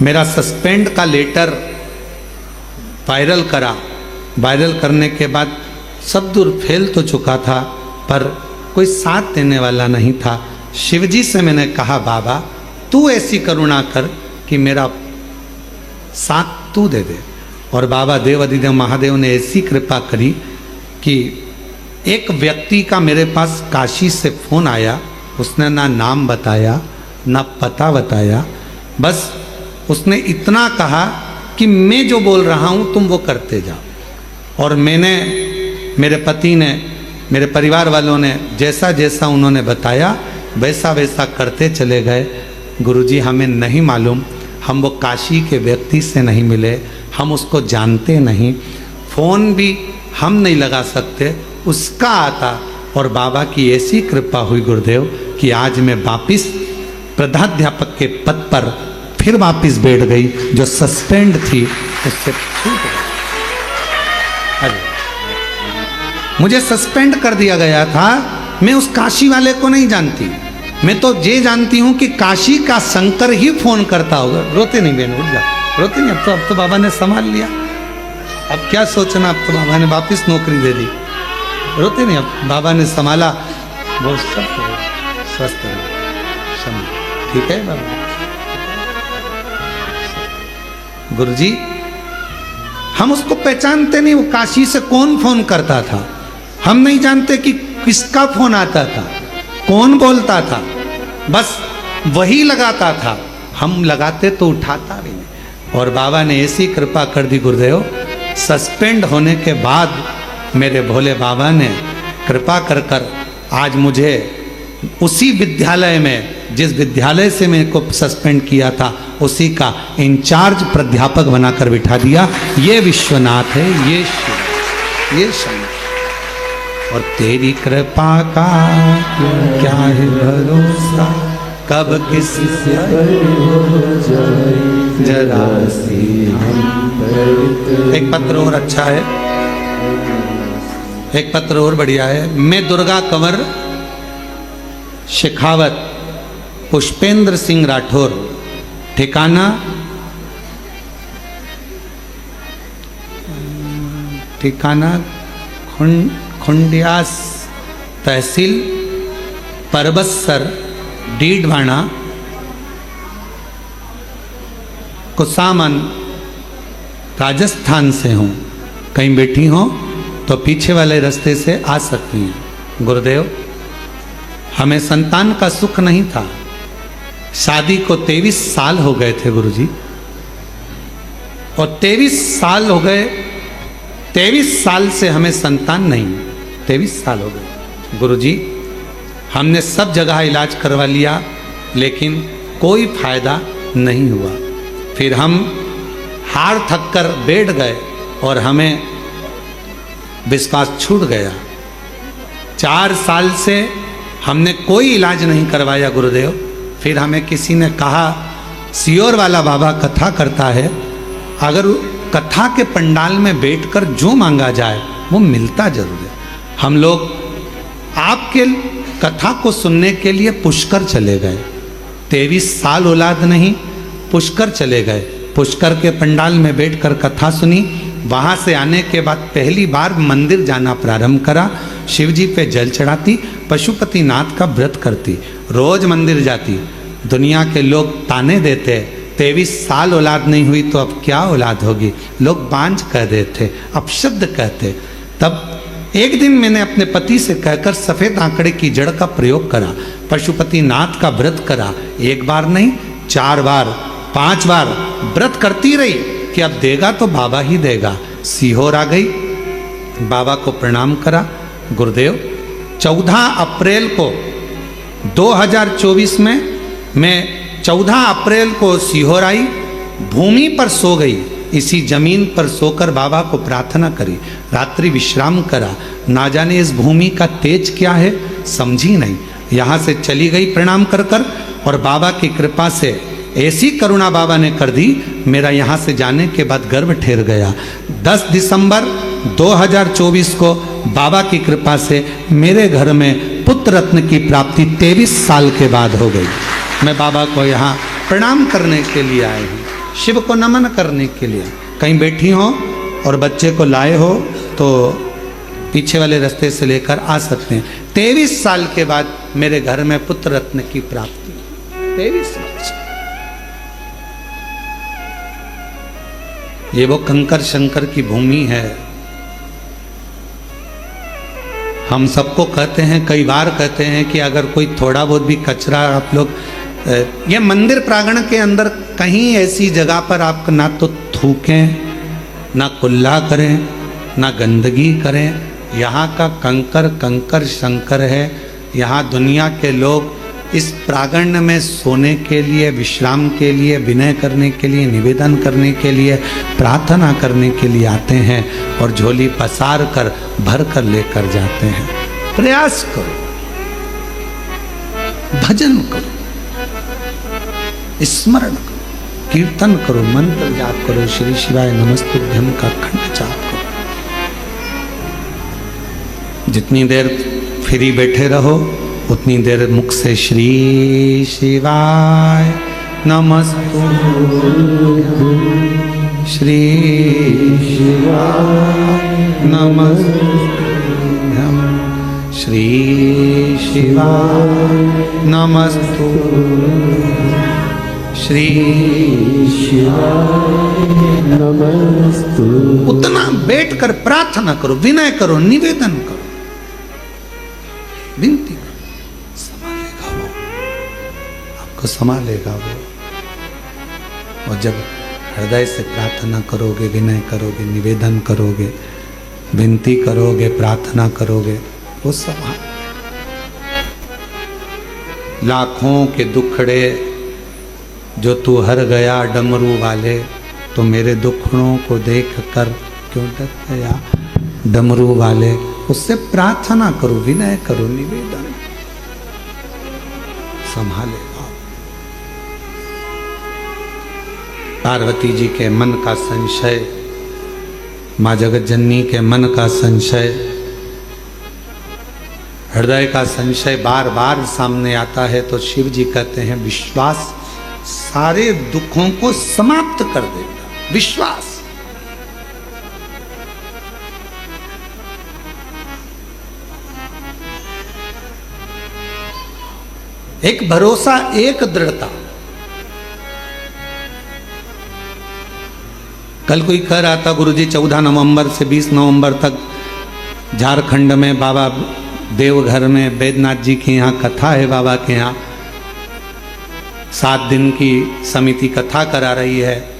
मेरा सस्पेंड का लेटर वायरल करा, वायरल करने के बाद सब दूर फैल तो चुका था, पर कोई साथ देने वाला नहीं था। शिवजी से मैंने कहा, बाबा तू ऐसी करुणा कर कि मेरा साथ तू दे दे। और बाबा देव अधिदेव महादेव ने ऐसी कृपा करी कि एक व्यक्ति का मेरे पास काशी से फोन आया। उसने ना नाम बताया ना पता बताया, बस उसने इतना कहा कि मैं जो बोल रहा हूँ तुम वो करते जाओ। और मैंने, मेरे पति ने, मेरे परिवार वालों ने जैसा जैसा उन्होंने बताया वैसा वैसा करते चले गए। गुरुजी हमें नहीं मालूम, हम वो काशी के व्यक्ति से नहीं मिले, हम उसको जानते नहीं, फ़ोन भी हम नहीं लगा सकते, उसका आता। और बाबा की ऐसी कृपा हुई गुरुदेव कि आज मैं वापिस प्रधानाध्यापक के पद पर फिर वापिस बैठ गई। जो सस्पेंड थी उससे छूट गई। मुझे सस्पेंड कर दिया गया था। मैं उस काशी वाले को नहीं जानती, मैं तो ये जानती हूँ कि काशी का शंकर ही फोन करता होगा। रोते नहीं बहन, उठ जा, रोते नहीं। अब तो बाबा ने संभाल लिया, अब क्या सोचना, अब तो बाबा ने वापिस नौकरी दे दी। रोते नहीं, अब बाबा ने संभाला, वो सब स्वस्थ है, ठीक है बाबा। गुरुजी हम उसको पहचानते नहीं, वो काशी से कौन फोन करता था, हम नहीं जानते कि किसका फोन आता था, कौन बोलता था, बस वही लगाता था। हम लगाते तो उठाता भी नहीं। और बाबा ने ऐसी कृपा कर दी गुरुदेव, सस्पेंड होने के बाद मेरे भोले बाबा ने कृपा कर कर आज मुझे उसी विद्यालय में, जिस विद्यालय से मेरे को सस्पेंड किया था, उसी का इंचार्ज प्राध्यापक बनाकर बिठा दिया। ये विश्वनाथ है, ये शिव, ये शंकर। और तेरी कृपा का क्या है भरोसा, कब किसी से हो जाए जरा सी हम पर। एक पत्र और अच्छा है, एक पत्र और बढ़िया है। मैं दुर्गा कंवर शेखावत पुष्पेंद्र सिंह राठौर, ठिकाना खुंडियास, तहसील परबत्सर, डीडवाना, कुसामन, राजस्थान से हूँ। कहीं बैठी हो तो पीछे वाले रास्ते से आ सकती हैं। गुरुदेव हमें संतान का सुख नहीं था, शादी को 23 साल हो गए थे गुरुजी, और 23 साल हो गए, 23 साल से हमें संतान नहीं, 23 साल हो गए गुरुजी। हमने सब जगह इलाज करवा लिया लेकिन कोई फायदा नहीं हुआ। फिर हम हार थक कर बैठ गए और हमें विश्वास छूट गया। 4 साल से हमने कोई इलाज नहीं करवाया गुरुदेव। फिर हमें किसी ने कहा, सियोर वाला बाबा कथा करता है, अगर कथा के पंडाल में बैठकर जो मांगा जाए वो मिलता जरूर है। हम लोग आपके कथा को सुनने के लिए पुष्कर चले गए। 23 साल औलाद नहीं, पुष्कर चले गए। पुष्कर के पंडाल में बैठकर कथा सुनी। वहाँ से आने के बाद पहली बार मंदिर जाना प्रारंभ करा। शिवजी पे जल चढ़ाती, पशुपतिनाथ का व्रत करती, रोज मंदिर जाती। दुनिया के लोग ताने देते, 23 साल औलाद नहीं हुई तो अब क्या औलाद होगी, लोग बांझ कह देते, अपशब्द कहते। तब एक दिन मैंने अपने पति से कहकर सफ़ेद आंकड़े की जड़ का प्रयोग करा, पशुपतिनाथ का व्रत करा। एक बार नहीं, 4 बार 5 बार व्रत करती रही कि अब देगा तो बाबा ही देगा। सीहोर आ गई, बाबा को प्रणाम करा, गुरुदेव 14 अप्रैल को 2024 में मैं 14 अप्रैल को सीहोर आई, भूमि पर सो गई, इसी जमीन पर सोकर बाबा को प्रार्थना करी, रात्रि विश्राम करा। ना जाने इस भूमि का तेज क्या है, समझी नहीं। यहाँ से चली गई प्रणाम कर कर, और बाबा की कृपा से ऐसी करुणा बाबा ने कर दी, मेरा यहाँ से जाने के बाद गर्भ ठहर गया। 10 दिसंबर 2024 को बाबा की कृपा से मेरे घर में पुत्र रत्न की प्राप्ति 23 साल के बाद हो गई। मैं बाबा को यहाँ प्रणाम करने के लिए आए हूँ, शिव को नमन करने के लिए। कहीं बैठी हो और बच्चे को लाए हो तो पीछे वाले रास्ते से लेकर आ सकते हैं। 23 साल के बाद मेरे घर में पुत्र रत्न की प्राप्ति, 23 वर्ष। ये वो कंकर शंकर की भूमि है। हम सबको कहते हैं, कई बार कहते हैं कि अगर कोई थोड़ा बहुत भी कचरा आप लोग, ये मंदिर प्रांगण के अंदर कहीं ऐसी जगह पर आप ना तो थूकें, ना कुल्ला करें, ना गंदगी करें। यहाँ का कंकर कंकर शंकर है। यहाँ दुनिया के लोग इस प्रांगण में सोने के लिए, विश्राम के लिए, विनय करने के लिए, निवेदन करने के लिए, प्रार्थना करने के लिए आते हैं और झोली पसार कर भर कर लेकर जाते हैं। प्रयास करो, भजन करो, स्मरण करो, कीर्तन करो, मंत्र जाप करो, श्री शिवाय नमस्तुभ्यम का खंड जाप करो। जितनी देर फ्री बैठे रहो उतनी देर मुख से श्री शिवाय नमस्तुभ्यम, श्री शिवाय नमस्तुभ्यम, श्री शिवाय नमस्तुभ्यम, श्री शिवाय नमस्तु। उतना बैठकर प्रार्थना करो, विनय करो, निवेदन करो, विनती करो। संभालेगा वो, आपको संभालेगा वो। और जब हृदय से प्रार्थना करोगे, विनय करोगे, निवेदन करोगे, विनती करोगे, प्रार्थना करोगे, वो संभाल। लाखों के दुखड़े जो तू हर गया डमरू वाले, तो मेरे दुखड़ों को देख कर क्यों डर गया डमरू वाले। उससे प्रार्थना करो, विनय करो, निवेदन, संभालेगा। पार्वती जी के मन का संशय, माँ जगत जननी के मन का संशय, हृदय का संशय बार बार सामने आता है तो शिव जी कहते हैं विश्वास सारे दुखों को समाप्त कर देगा। विश्वास, एक भरोसा, एक दृढ़ता। कल कोई कह रहा था गुरुजी 14 नवंबर से 20 नवंबर तक झारखंड में बाबा देवघर में बैद्यनाथ जी के यहाँ कथा है। बाबा के यहाँ 7 दिन की समिति कथा करा रही है।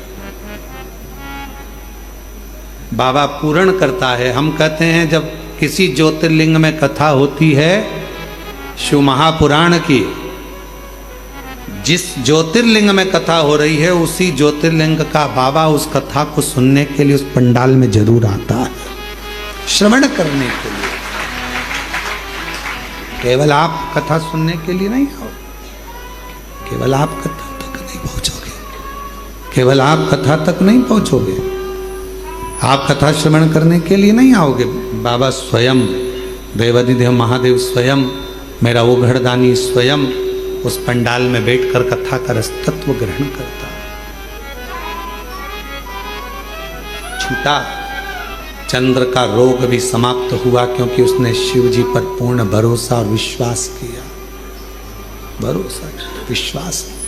बाबा पूर्ण करता है। हम कहते हैं जब किसी ज्योतिर्लिंग में कथा होती है, शिव महापुराण की, जिस ज्योतिर्लिंग में कथा हो रही है उसी ज्योतिर्लिंग का बाबा उस कथा को सुनने के लिए उस पंडाल में जरूर आता है, श्रवण करने के लिए। केवल आप कथा सुनने के लिए नहीं आओ, केवल आप कथा तक नहीं पहुंचोगे, केवल आप कथा तक नहीं पहुंचोगे, आप कथा श्रवण करने के लिए नहीं आओगे। बाबा स्वयं, देवाधिदेव महादेव स्वयं, मेरा वो घरदानी स्वयं उस पंडाल में बैठकर कथा का रसतत्व ग्रहण करता। छूटा, चंद्र का रोग भी समाप्त हुआ क्योंकि उसने शिव जी पर पूर्ण भरोसा और विश्वास किया। भरोसा, विश्वास किया।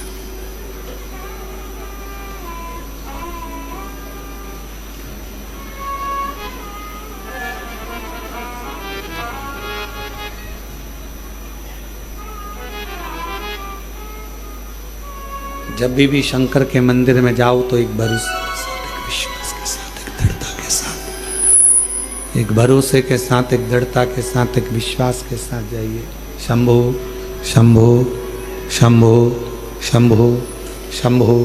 जब भी शंकर के मंदिर में जाओ तो एक भरोसे के साथ, एक विश्वास के साथ, एक दृढ़ता के साथ, एक भरोसे के साथ, एक दृढ़ता के साथ, एक विश्वास के साथ जाइए। शंभो शंभो शंभो शंभो शंभो।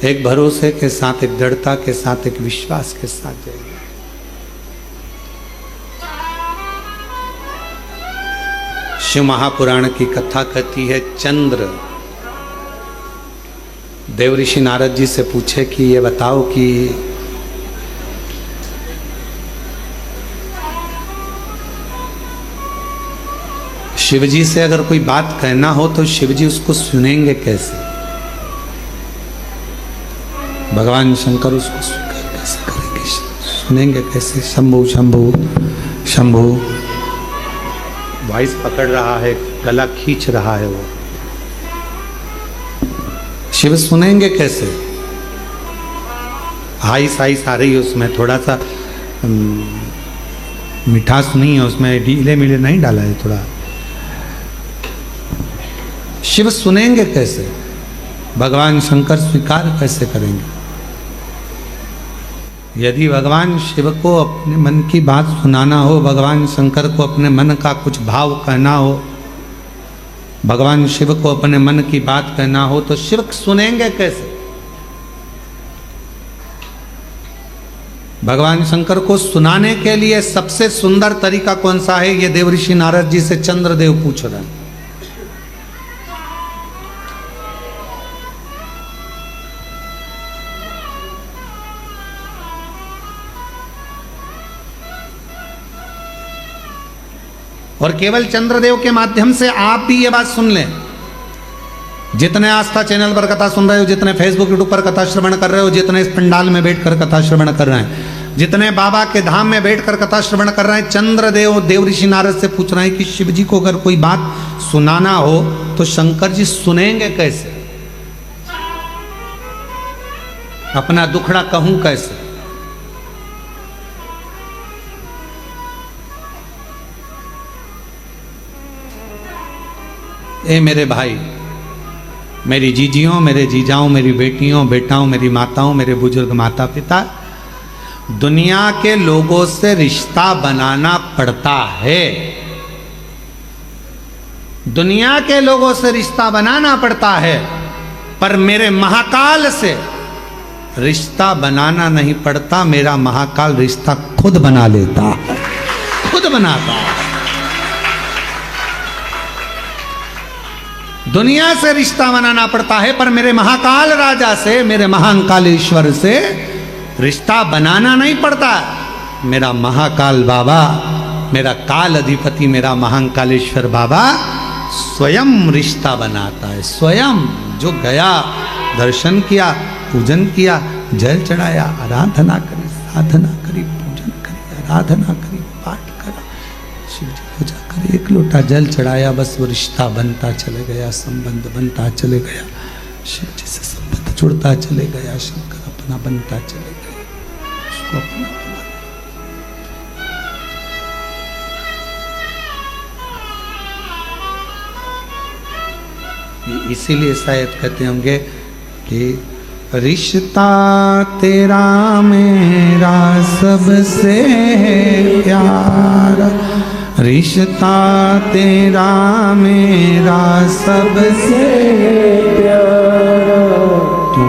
एक भरोसे के साथ, एक दृढ़ता के साथ, एक विश्वास के साथ जाइए। शिव महापुराण की कथा कहती है, चंद्र देवऋषि नारद जी से पूछे कि ये बताओ कि शिवजी से अगर कोई बात कहना हो तो शिवजी उसको सुनेंगे कैसे? भगवान शंकर उसको स्वीकार कैसे करेंगे, सुनेंगे कैसे? शंभु शंभु शंभु। वॉइस पकड़ रहा है, गला खींच रहा है वो। शिव सुनेंगे कैसे? आइस आइस आ रही है उसमें, थोड़ा सा मिठास नहीं है उसमें, ढीले मिले नहीं डाला है थोड़ा। शिव सुनेंगे कैसे? भगवान शंकर स्वीकार कैसे करेंगे? यदि भगवान शिव को अपने मन की बात सुनाना हो, भगवान शंकर को अपने मन का कुछ भाव कहना हो, भगवान शिव को अपने मन की बात कहना हो, तो शिव सुनेंगे कैसे? भगवान शंकर को सुनाने के लिए सबसे सुंदर तरीका कौन सा है, ये देवऋषि नारद जी से चंद्रदेव पूछ रहे हैं। और केवल चंद्रदेव के माध्यम से आप भी ये बात सुन लें। जितने आस्था चैनल पर कथा सुन रहे हो, जितने फेसबुक यूट्यूब पर कथा श्रवण कर रहे हो, जितने इस पंडाल में बैठकर कथा श्रवण कर रहे हैं, जितने बाबा के धाम में बैठकर कथा श्रवण कर रहे हैं, चंद्रदेव देवऋषि नारद से पूछ रहे हैं कि शिव जी को अगर कोई बात सुनाना हो तो शंकर जी सुनेंगे कैसे? अपना दुखड़ा कहूं कैसे? ए मेरे भाई, मेरी जीजियों, मेरे जीजाओं, मेरी बेटियों, बेटाओं, मेरी माताओं, मेरे बुजुर्ग माता पिता, दुनिया के लोगों से रिश्ता बनाना पड़ता है। दुनिया के लोगों से रिश्ता बनाना पड़ता है, पर मेरे महाकाल से रिश्ता बनाना नहीं पड़ता। मेरा महाकाल रिश्ता खुद बना लेता है, खुद बनाता है। दुनिया से रिश्ता बनाना पड़ता है, पर मेरे महाकाल राजा से, मेरे महाकालेश्वर से रिश्ता बनाना नहीं पड़ता। मेरा महाकाल बाबा, मेरा काल अधिपति, मेरा महाकालेश्वर बाबा स्वयं रिश्ता बनाता है। स्वयं जो गया, दर्शन किया, पूजन किया, जल चढ़ाया, आराधना करी, साधना करी, पूजन करी, आराधना करी, पाठ करा, शिव जी पूजा करे, एक लोटा जल चढ़ाया, बस वो रिश्ता बनता चले गया, संबंध बनता चले गया, शिव जी से संबंध जुड़ता चले गया, शंकर अपना बनता चले गया, उसको अपना बना। इसीलिए शायद कहते होंगे कि रिश्ता तेरा मेरा सबसे प्यारा, रिश्ता तेरा मेरा सबसे प्यारा, तू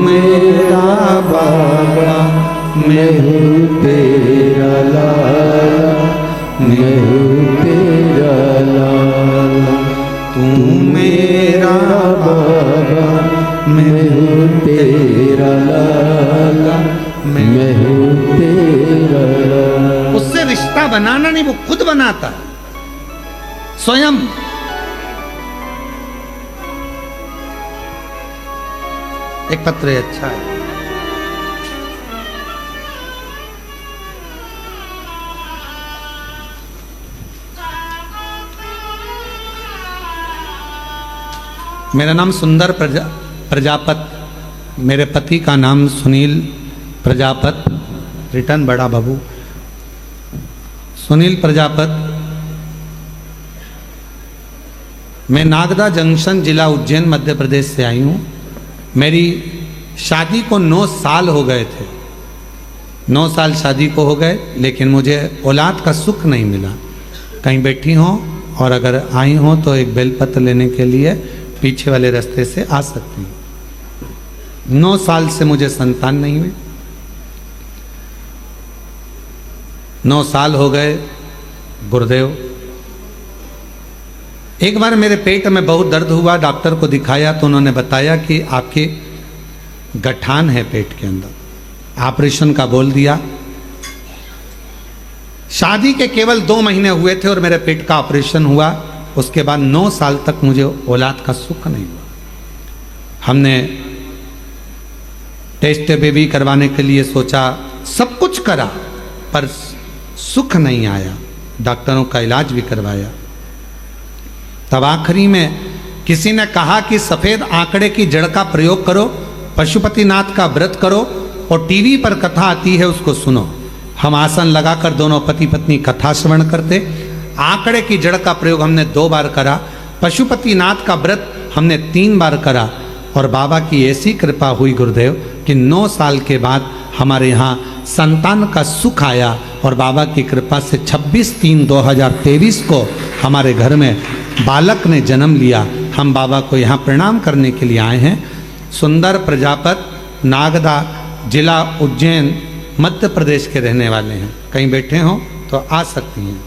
मेरा बाबा, मैं हूँ तेरा लाला, मैं हूँ तेरा लाला, तू मेरा बाबा, मैं हूँ तेरा लाला, मैं हूँ तेरा लाला। उससे रिश्ता बनाना नहीं, वो खुद बनाता है स्वयं। एक पत्र है, अच्छा है। मेरा नाम सुंदर प्रजापत, मेरे पति का नाम सुनील प्रजापत, रिटर्न बड़ा बाबू सुनील प्रजापत। मैं नागदा जंक्शन, जिला उज्जैन, मध्य प्रदेश से आई हूँ। मेरी शादी को 9 साल हो गए थे, 9 साल शादी को हो गए, लेकिन मुझे औलाद का सुख नहीं मिला। कहीं बैठी हो और अगर आई हो तो एक बेलपत्र लेने के लिए पीछे वाले रास्ते से आ सकती हूँ। 9 साल से मुझे संतान नहीं हुई। 9 साल हो गए गुरुदेव। एक बार मेरे पेट में बहुत दर्द हुआ, डॉक्टर को दिखाया तो उन्होंने बताया कि आपके गठान है पेट के अंदर, ऑपरेशन का बोल दिया। शादी के केवल 2 महीने हुए थे और मेरे पेट का ऑपरेशन हुआ। उसके बाद 9 साल तक मुझे औलाद का सुख नहीं हुआ। हमने टेस्ट बेबी करवाने के लिए सोचा, सब कुछ करा, पर सुख नहीं आया। डॉक्टरों का इलाज भी करवाया। तब आखिरी में किसी ने कहा कि सफेद आंकड़े की जड़ का प्रयोग करो, पशुपतिनाथ का व्रत करो और टीवी पर कथा आती है उसको सुनो। हम आसन लगाकर दोनों पति पत्नी कथा श्रवण करते। आंकड़े की जड़ का प्रयोग हमने 2 बार करा, पशुपतिनाथ का व्रत हमने 3 बार करा और बाबा की ऐसी कृपा हुई गुरुदेव कि 9 साल के बाद हमारे यहाँ संतान का सुख आया और बाबा की कृपा से 26/3/2023 को हमारे घर में बालक ने जन्म लिया। हम बाबा को यहाँ प्रणाम करने के लिए आए हैं। सुंदर प्रजापत, नागदा, जिला उज्जैन, मध्य प्रदेश के रहने वाले हैं। कहीं बैठे हो तो आ सकती हैं।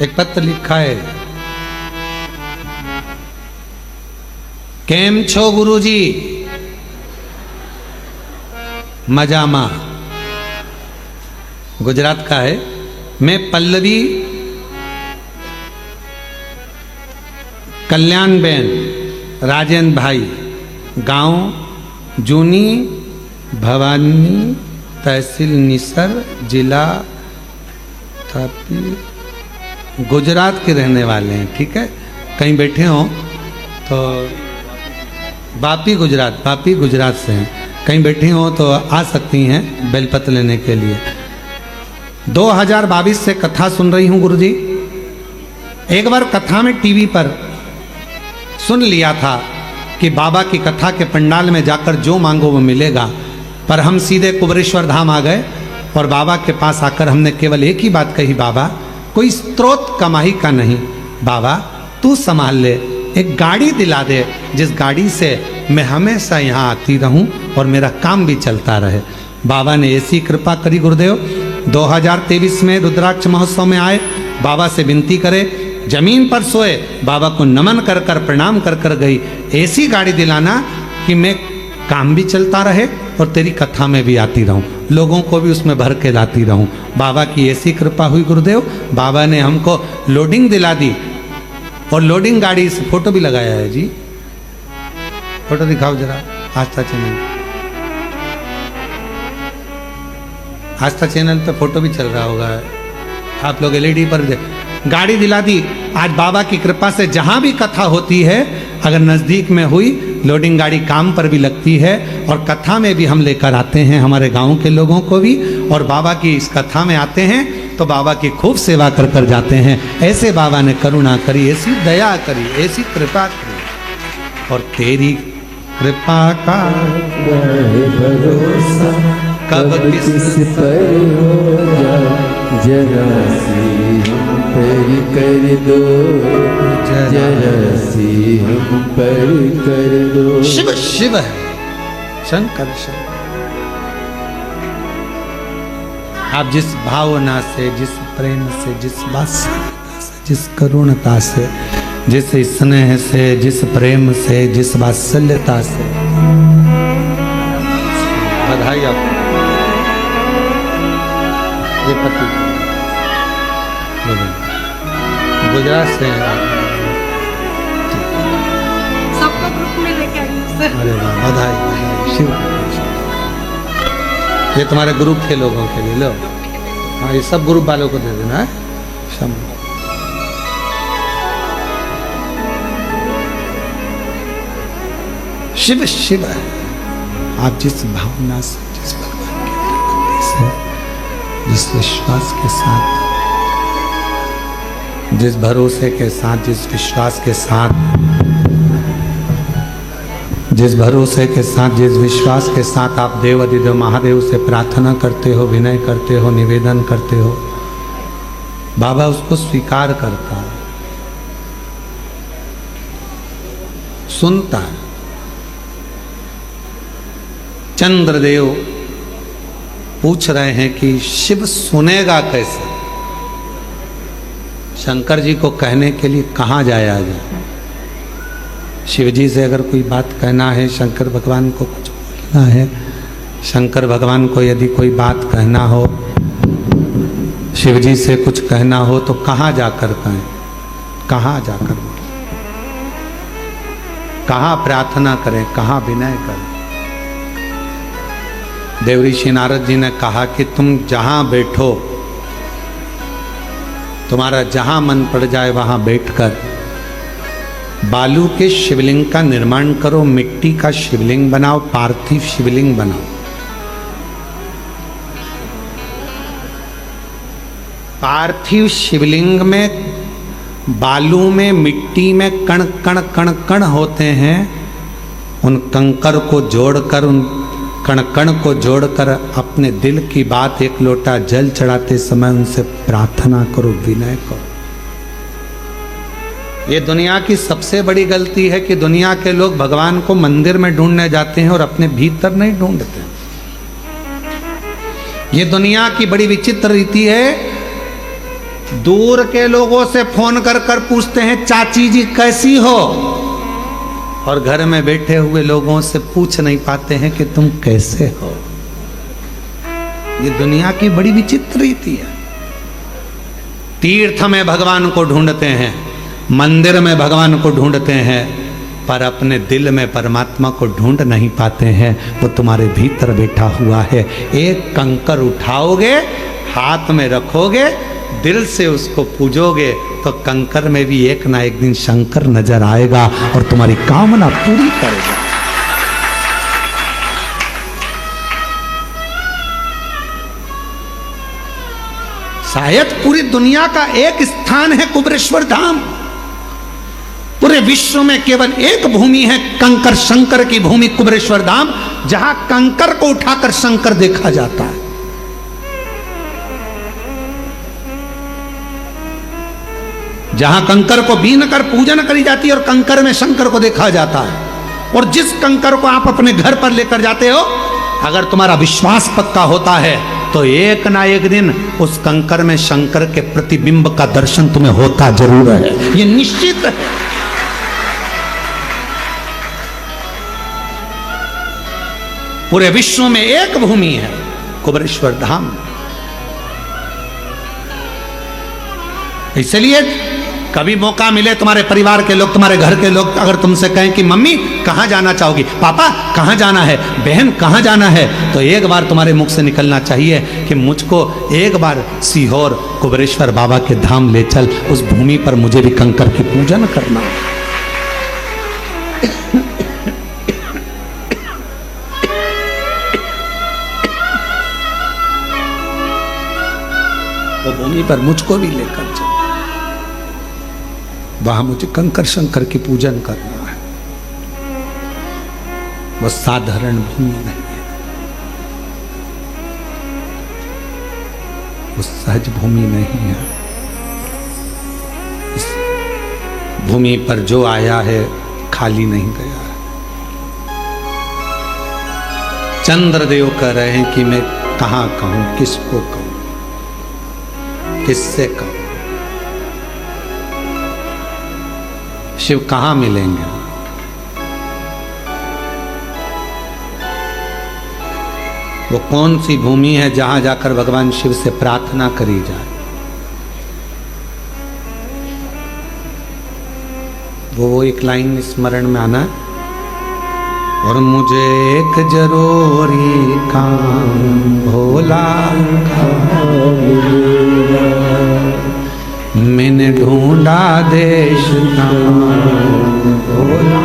एक पत्र लिखा है, केम छो गुरुजी? मजामा, गुजरात का है। मैं पल्लवी कल्याण बेन, राजेंद्र भाई, गांव जूनी भवानी, तहसील निसर, जिला तापी, गुजरात के रहने वाले हैं। ठीक है, कहीं बैठे हो तो बापी गुजरात से हैं। कहीं बैठी हो तो आ सकती हैं बेलपत्र लेने के लिए। 2022 से कथा सुन रही हूँ गुरुजी। एक बार कथा में टीवी पर सुन लिया था कि बाबा की कथा के पंडाल में जाकर जो मांगो वो मिलेगा, पर हम सीधे कुबरेश्वर धाम आ गए और बाबा के पास आकर हमने केवल एक ही बात कही, बाबा कोई स्त्रोत कमाई का नहीं, बाबा तू संभाल ले, एक गाड़ी दिला दे जिस गाड़ी से मैं हमेशा यहाँ आती रहूं और मेरा काम भी चलता रहे। बाबा ने ऐसी कृपा करी गुरुदेव। 2023 में रुद्राक्ष महोत्सव में आए, बाबा से विनती करे, जमीन पर सोए, बाबा को नमन कर कर प्रणाम कर कर गई, ऐसी गाड़ी दिलाना कि मैं काम भी चलता रहे और तेरी कथा में भी आती रहूं, लोगों को भी उसमें भर के लाती रहूं। बाबा की ऐसी कृपा हुई गुरुदेव। बाबा ने हमको लोडिंग दिला दी और लोडिंग गाड़ी से फोटो भी लगाया है जी। फोटो दिखाओ जरा। आस्था चैनल, आस्था चैनल पे फोटो भी चल रहा होगा, आप लोग एलईडी पर गाड़ी दिला दी। आज बाबा की कृपा से जहां भी कथा होती है, अगर नजदीक में हुई, लोडिंग गाड़ी काम पर भी लगती है और कथा में भी हम लेकर आते हैं हमारे गांव के लोगों को भी, और बाबा की इस कथा में आते हैं तो बाबा की खूब सेवा कर कर जाते हैं। ऐसे बाबा ने करुणा करी, ऐसी दया करी, ऐसी कृपा करी, और तेरी कृपा का भरोसा कब किस पर होगा, जरा सी हम पर कर दो, जरा सी हम पर कर दो। शिव शिव है, शंकर शंकर। आप जिस भावना से, जिस प्रेम से, जिस वात्सल्यता से, जिस करुणता से, जिस स्नेह से, जिस प्रेम से, जिस वात्सल्यता से, बधाई आपको। ये पति गुजरात से हैं। सबको ग्रुप में लेके आई हूँ सर। अरे वाह, बधाई बधाई, शिव। ये तुम्हारे ग्रुप के लोगों के लिए लो। हाँ, ये सब ग्रुप वालों को दे देना है। शिव शिव है। आप जिस भावना से, जिस भगवान के भक्ति से, जिस विश्वास के साथ, जिस भरोसे के साथ, जिस विश्वास के साथ, जिस भरोसे के साथ, जिस विश्वास के साथ आप देव अधिदेव महादेव से प्रार्थना करते हो, विनय करते हो, निवेदन करते हो, बाबा उसको स्वीकार करता है, सुनता है। चंद्रदेव पूछ रहे हैं कि शिव सुनेगा कैसे? शंकर जी को कहने के लिए कहाँ जाया जाए? शिव जी से अगर कोई बात कहना है, शंकर भगवान को कुछ बोलना है, शंकर भगवान को यदि कोई बात कहना हो, शिव जी से कुछ कहना हो, तो कहाँ जाकर कहें? कहाँ जाकर बोलें? कहाँ प्रार्थना करें? कहाँ विनय करें? देव ऋषि नारद जी ने कहा कि तुम जहां बैठो, तुम्हारा जहां मन पड़ जाए वहां बैठकर बालू के शिवलिंग का निर्माण करो, मिट्टी का शिवलिंग बनाओ, पार्थिव शिवलिंग बनाओ। पार्थिव शिवलिंग में, बालू में, मिट्टी में कण कण कण कण होते हैं। उन कंकर को जोड़कर, उन कण कण को जोड़कर अपने दिल की बात एक लोटा जल चढ़ाते समय उनसे प्रार्थना करो, विनय करो। ये दुनिया की सबसे बड़ी गलती है कि दुनिया के लोग भगवान को मंदिर में ढूंढने जाते हैं और अपने भीतर नहीं ढूंढते। ये दुनिया की बड़ी विचित्र रीति है। दूर के लोगों से फोन कर कर पूछते हैं चाची जी कैसी हो, और घर में बैठे हुए लोगों से पूछ नहीं पाते हैं कि तुम कैसे हो। ये दुनिया की बड़ी विचित्र रीति है। तीर्थ में भगवान को ढूंढते हैं, मंदिर में भगवान को ढूंढते हैं, पर अपने दिल में परमात्मा को ढूंढ नहीं पाते हैं। वो तुम्हारे भीतर बैठा हुआ है। एक कंकर उठाओगे, हाथ में रखोगे, दिल से उसको पूजोगे, तो कंकर में भी एक ना एक दिन शंकर नजर आएगा और तुम्हारी कामना पूरी करेगा। शायद पूरी दुनिया का एक स्थान है कुबेरेश्वर धाम। पूरे विश्व में केवल एक भूमि है, कंकर शंकर की भूमि, कुबेरेश्वर धाम, जहां कंकर को उठाकर शंकर देखा जाता है। जहां कंकर को बीन कर पूजन करी जाती है और कंकर में शंकर को देखा जाता है। और जिस कंकर को आप अपने घर पर लेकर जाते हो, अगर तुम्हारा विश्वास पक्का होता है तो एक ना एक दिन उस कंकर में शंकर के प्रतिबिंब का दर्शन तुम्हें होता जरूर है। ये निश्चित है। पूरे विश्व में एक भूमि है, कुबेरेश्वर धाम। इसलिए कभी मौका मिले, तुम्हारे परिवार के लोग, तुम्हारे घर के लोग अगर तुमसे कहें कि मम्मी कहाँ जाना चाहोगी, पापा कहाँ जाना है, बहन कहाँ जाना है, तो एक बार तुम्हारे मुख से निकलना चाहिए कि मुझको एक बार सीहोर कुबेरेश्वर बाबा के धाम ले चल, उस भूमि पर मुझे भी कंकर की पूजन करना। वो भूमि पर मुझको भी लेकर चल, वहां मुझे कंकर शंकर की पूजन करना है। वो साधारण भूमि नहीं है, वो सहज भूमि नहीं है। इस भूमि पर जो आया है खाली नहीं गया है। चंद्रदेव कह रहे हैं कि मैं कहां कहूं, किसको कहूं, किससे कहूं। शिव कहां मिलेंगे? वो कौन सी भूमि है जहां जाकर भगवान शिव से प्रार्थना करी जाए? वो एक लाइन स्मरण में आना, और मुझे एक जरूरी काम भोला मैंने ढूंढा देश का भोला।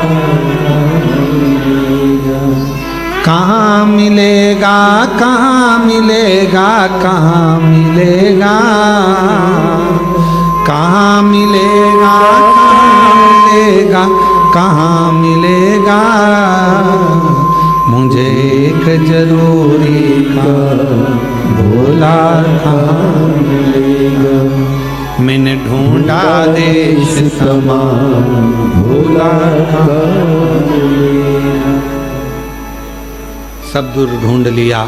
मिलेगा, कहाँ मिलेगा, कहाँ मिलेगा, कहाँ मिलेगा, कहाँ मिलेगा, कहाँ मिलेगा, मुझे एक जरूरी का भोला कहाँ मिलेगा। मैंने ढूंढा देश तमाम, भोला कहाँ मिलेगा। सब दूर ढूंढ लिया।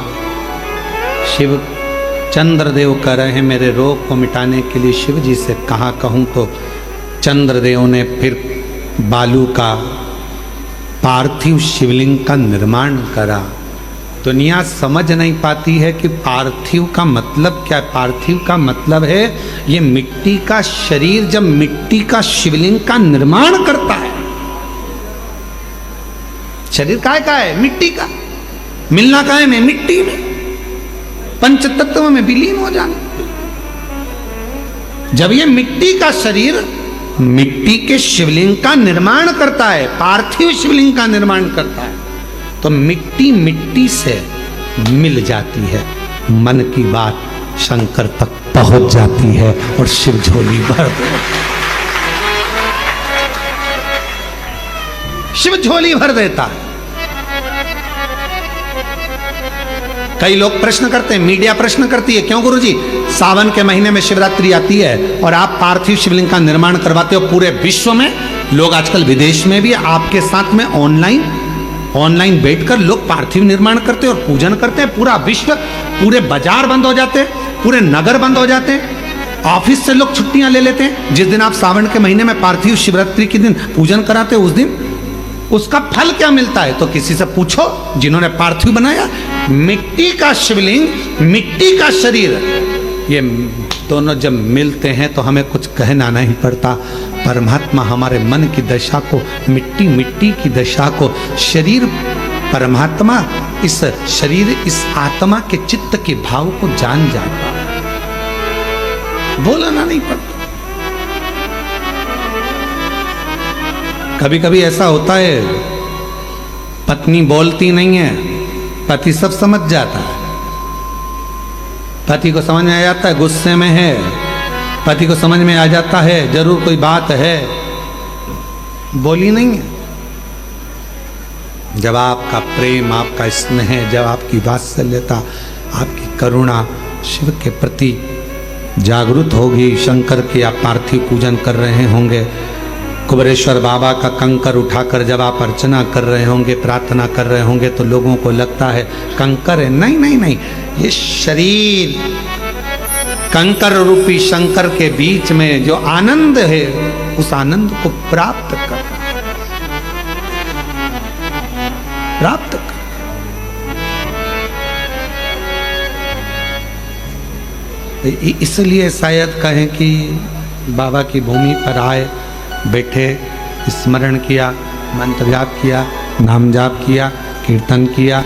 शिव चंद्रदेव कह रहे हैं मेरे रोग को मिटाने के लिए शिव जी से कहाँ कहूँ, तो चंद्रदेव ने फिर बालू का पार्थिव शिवलिंग का निर्माण करा। दुनिया समझ नहीं पाती है कि पार्थिव का मतलब क्या है। पार्थिव का मतलब है ये मिट्टी का शरीर जब मिट्टी का शिवलिंग का निर्माण करता है। शरीर काय का है? मिट्टी का। मिलना काय में? मिट्टी में, पंच तत्व में विलीन हो जाना। जब ये मिट्टी का शरीर मिट्टी के शिवलिंग का निर्माण करता है, पार्थिव शिवलिंग का निर्माण करता है, तो मिट्टी मिट्टी से मिल जाती है। मन की बात शंकर तक पहुंच जाती है और शिव झोली भर देता है। शिव झोली भर देता है। कई लोग प्रश्न करते हैं, मीडिया प्रश्न करती है, क्यों गुरुजी सावन के महीने में शिवरात्रि आती है और आप पार्थिव शिवलिंग का निर्माण करवाते हो पूरे विश्व में। लोग आजकल विदेश में भी आपके साथ में ऑनलाइन बैठकर लोग पार्थिव निर्माण करते हैं और पूजन करते हैं। पूरा विश्व, पूरे बाजार बंद हो जाते हैं, पूरे नगर बंद हो जाते हैं, ऑफिस से लोग छुट्टियां ले लेते हैं। जिस दिन आप सावन के महीने में पार्थिव शिवरात्रि के दिन पूजन कराते हैं, उस दिन उसका फल क्या मिलता है? तो किसी से पूछो जिन्होंने पार्थिव बनाया। मिट्टी का शिवलिंग, मिट्टी का शरीर, ये दोनों जब मिलते हैं तो हमें कुछ कहना नहीं पड़ता। परमात्मा हमारे मन की दशा को, मिट्टी मिट्टी की दशा को, शरीर परमात्मा इस शरीर, इस आत्मा के चित्त के भाव को जान जाता है। बोलना नहीं पड़ता। कभी कभी ऐसा होता है, पत्नी बोलती नहीं है, पति सब समझ जाता है। पति को समझ में आ जाता है गुस्से में है, पति को समझ में आ जाता है जरूर कोई बात है, बोली नहीं है। जब आपका प्रेम, आपका स्नेह, जब आपकी वात्सल्यता, आपकी करुणा शिव के प्रति जागृत होगी, शंकर की आप पार्थिव पूजन कर रहे होंगे, कुबेरेश्वर बाबा का कंकर उठाकर जब आप अर्चना कर रहे होंगे, प्रार्थना कर रहे होंगे, तो लोगों को लगता है कंकर है। नहीं नहीं नहीं, ये शरीर कंकर रूपी शंकर के बीच में जो आनंद है, उस आनंद को प्राप्त कर, प्राप्त कर। इसलिए शायद कहें कि बाबा की भूमि पर आए, बैठे, स्मरण किया, मंत्र जाप किया, नाम जाप किया, कीर्तन किया,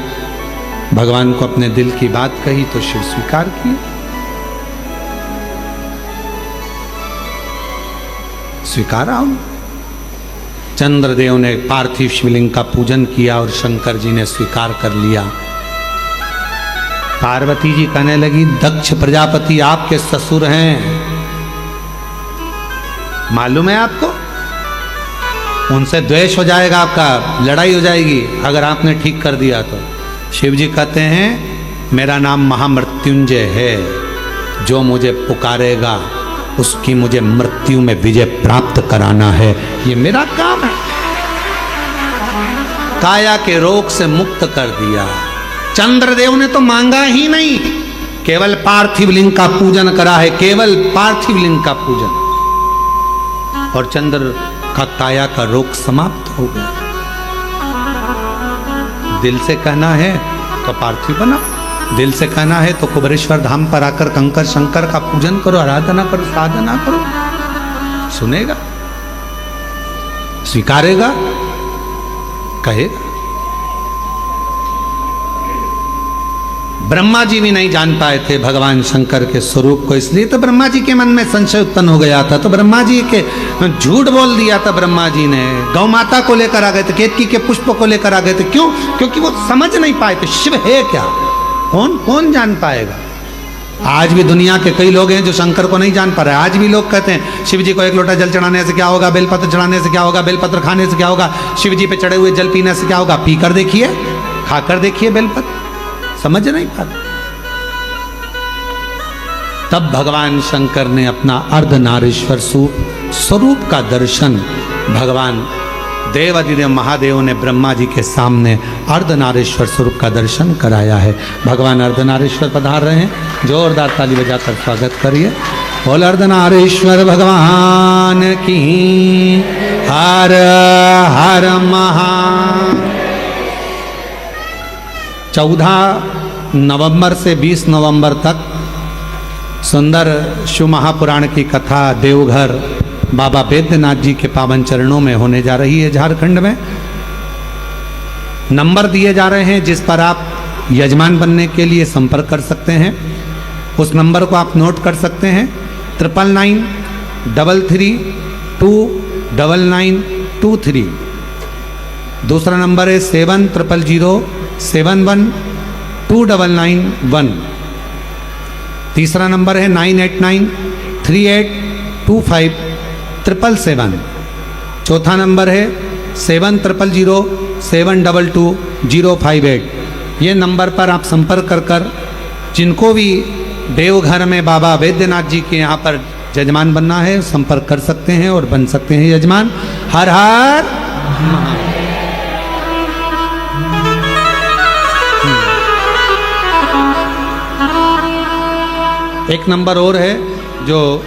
भगवान को अपने दिल की बात कही तो शिव स्वीकार किया। स्वीकारा हूं। चंद्रदेव ने पार्थिव शिवलिंग का पूजन किया और शंकर जी ने स्वीकार कर लिया। पार्वती जी कहने लगी, दक्ष प्रजापति आपके ससुर हैं, मालूम है आपको? उनसे द्वेष हो जाएगा, आपका लड़ाई हो जाएगी अगर आपने ठीक कर दिया तो। शिव जी कहते हैं, मेरा नाम महामृत्युंजय है, जो मुझे पुकारेगा उसकी मुझे मृत्यु में विजय प्राप्त कराना है, ये मेरा काम है। काया के रोग से मुक्त कर दिया। चंद्रदेव ने तो मांगा ही नहीं, केवल पार्थिव लिंग का पूजन करा है, केवल पार्थिव लिंग का पूजन, और चंद्र का काया का रोग समाप्त हो गया। दिल से कहना है तो पार्थिव बना, दिल से कहना है तो कुबेरेश्वर धाम पर आकर कंकर शंकर का पूजन करो, आराधना करो, साधना करो, सुनेगा, स्वीकारेगा, कहेगा। ब्रह्मा जी भी नहीं जान पाए थे भगवान शंकर के स्वरूप को, इसलिए तो ब्रह्मा जी के मन में संशय उत्पन्न हो गया था। तो ब्रह्मा जी के झूठ बोल दिया था ब्रह्मा जी ने, गौ माता को लेकर आ गए थे, केतकी के पुष्प को लेकर आ गए थे। क्यों? क्योंकि वो समझ नहीं पाए थे शिव है क्या, कौन जान पाएगा। आज भी दुनिया के कई लोग हैं जो शंकर को नहीं जान पा रहे। आज भी लोग कहते हैं शिव जी को एक लोटा जल चढ़ाने से क्या होगा, बेलपत्र चढ़ाने से क्या होगा, बेलपत्र खाने से क्या होगा, शिव जी पे चढ़े हुए जल पीने से क्या होगा। पीकर देखिए, खाकर देखिए बेलपत्र, समझ नहीं पाते। तब भगवान शंकर ने अपना अर्धनारीश्वर स्वरूप का दर्शन भगवान देवादिदेव महादेव ने ब्रह्मा जी के सामने अर्धनारीश्वर स्वरूप का दर्शन कराया है। भगवान अर्धनारीश्वर पधार रहे हैं, जोरदार ताली बजाकर स्वागत करिए। बोल अर्धनारीश्वर भगवान की हर हर महा। 14 नवंबर से 20 नवंबर तक सुंदर शिव महापुराण की कथा देवघर बाबा बैद्यनाथ जी के पावन चरणों में होने जा रही है। झारखंड में नंबर दिए जा रहे हैं जिस पर आप यजमान बनने के लिए संपर्क कर सकते हैं। उस नंबर को आप नोट कर सकते हैं 9993329923। दूसरा नंबर है 7007129991। तीसरा नंबर है 9893825777। चौथा नंबर है 7007222058। ये नंबर पर आप संपर्क कर जिनको भी देवघर में बाबा बैद्यनाथ जी के यहाँ पर यजमान बनना है संपर्क कर सकते हैं और बन सकते हैं यजमान। हर हर महादेव। एक नंबर और है जो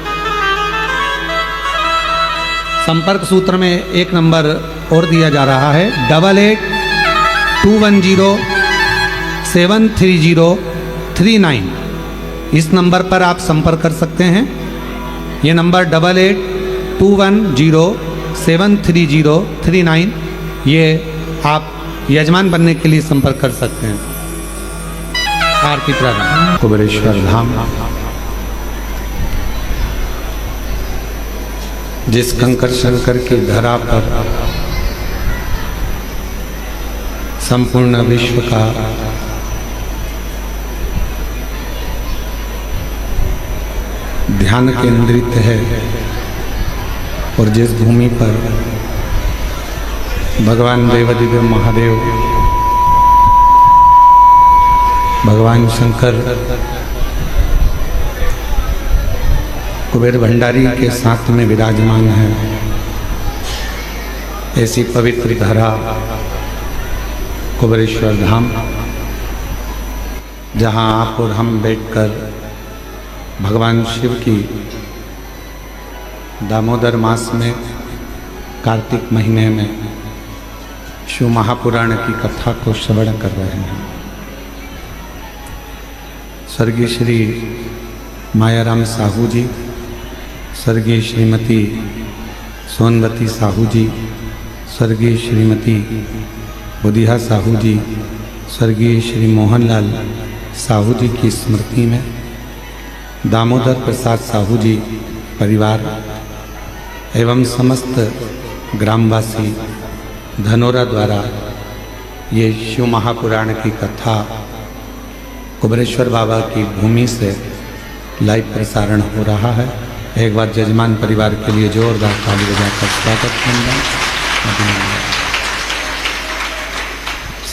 संपर्क सूत्र में एक नंबर और दिया जा रहा है 8821073039। इस नंबर पर आप संपर्क कर सकते हैं। ये नंबर 8821073039, ये आप यजमान बनने के लिए संपर्क कर सकते हैं। आरती प्रारंभ। कुबेरेश्वर धाम जिस कंकर शंकर की धरा पर संपूर्ण विश्व का ध्यान केंद्रित है और जिस भूमि पर भगवान देवादिदेव महादेव भगवान शंकर कुबेर भंडारी के साथ में विराजमान है, ऐसी पवित्र धरा कुबेरेश्वर धाम, जहाँ आप और हम बैठकर भगवान शिव की दामोदर मास में कार्तिक महीने में शिव महापुराण की कथा को श्रवण कर रहे हैं। स्वर्गीय श्री मायाराम साहू जी, स्वर्गीय श्रीमती सोनवती साहू जी, स्वर्गीय श्रीमती बुधिया साहू जी, स्वर्गीय श्री मोहनलाल साहू जी की स्मृति में दामोदर प्रसाद साहू जी परिवार एवं समस्त ग्रामवासी धनोरा द्वारा ये शिव महापुराण की कथा कुबेरेश्वर बाबा की भूमि से लाइव प्रसारण हो रहा है। एक बार जजमान परिवार के लिए जोरदार ताली बजाकर स्वागत करना।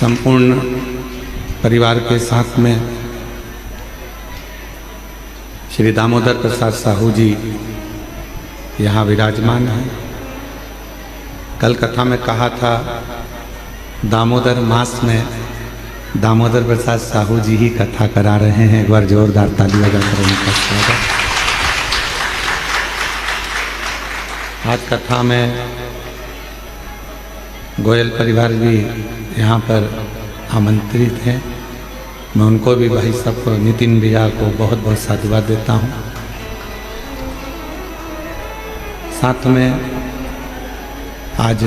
संपूर्ण परिवार के साथ में श्री दामोदर प्रसाद साहू जी यहाँ विराजमान हैं। कल कथा में कहा था दामोदर मास में दामोदर प्रसाद साहू जी ही कथा करा रहे हैं। एक बार जोरदार ताली बजाकर उनका स्वागत। आज कथा में गोयल परिवार भी यहाँ पर आमंत्रित हैं। मैं उनको भी भाई सबको नितिन भैया को बहुत बहुत साधुवाद देता हूँ। साथ में आज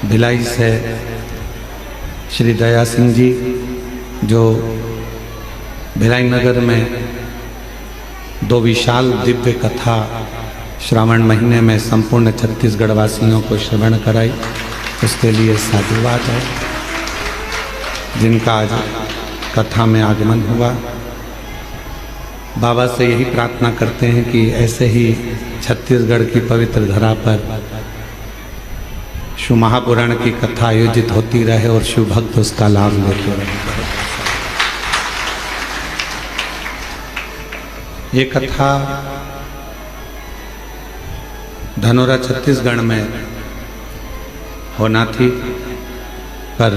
भिलाई से श्री दया सिंह जी जो भिलाई नगर में 2 विशाल दिव्य कथा श्रावण महीने में संपूर्ण छत्तीसगढ़ वासियों को श्रवण कराई, उसके लिए साधुवाद है। जिनका आज कथा में आगमन हुआ, बाबा से यही प्रार्थना करते हैं कि ऐसे ही छत्तीसगढ़ की पवित्र धरा पर शिव महापुराण की कथा आयोजित होती रहे और शिव भक्त उसका लाभ लेते रहे। ये कथा धनोरा छत्तीसगढ़ में होना थी, पर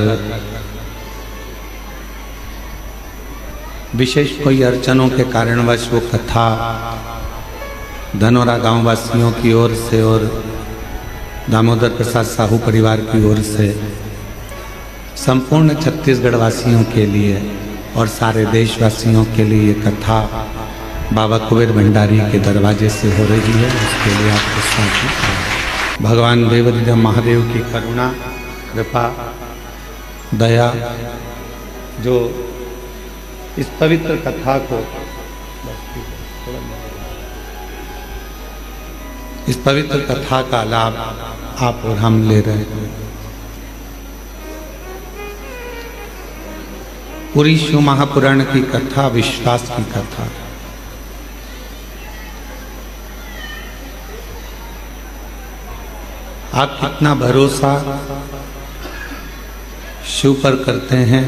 विशेष कोई अड़चनों के कारणवश वो कथा धनोरा गांव वासियों की ओर से और दामोदर प्रसाद साहू परिवार की ओर से संपूर्ण छत्तीसगढ़ वासियों के लिए और सारे देशवासियों के लिए ये कथा बाबा कुबेर भंडारी के दरवाजे से हो रही है। उसके लिए आपको साथ भगवान देवदेव महादेव की करुणा, कृपा, दया जो इस पवित्र कथा को, इस पवित्र कथा का लाभ आप और हम ले रहे हैं। पूरी शिव महापुराण की कथा विश्वास की कथा। आप कितना भरोसा शिव पर करते हैं,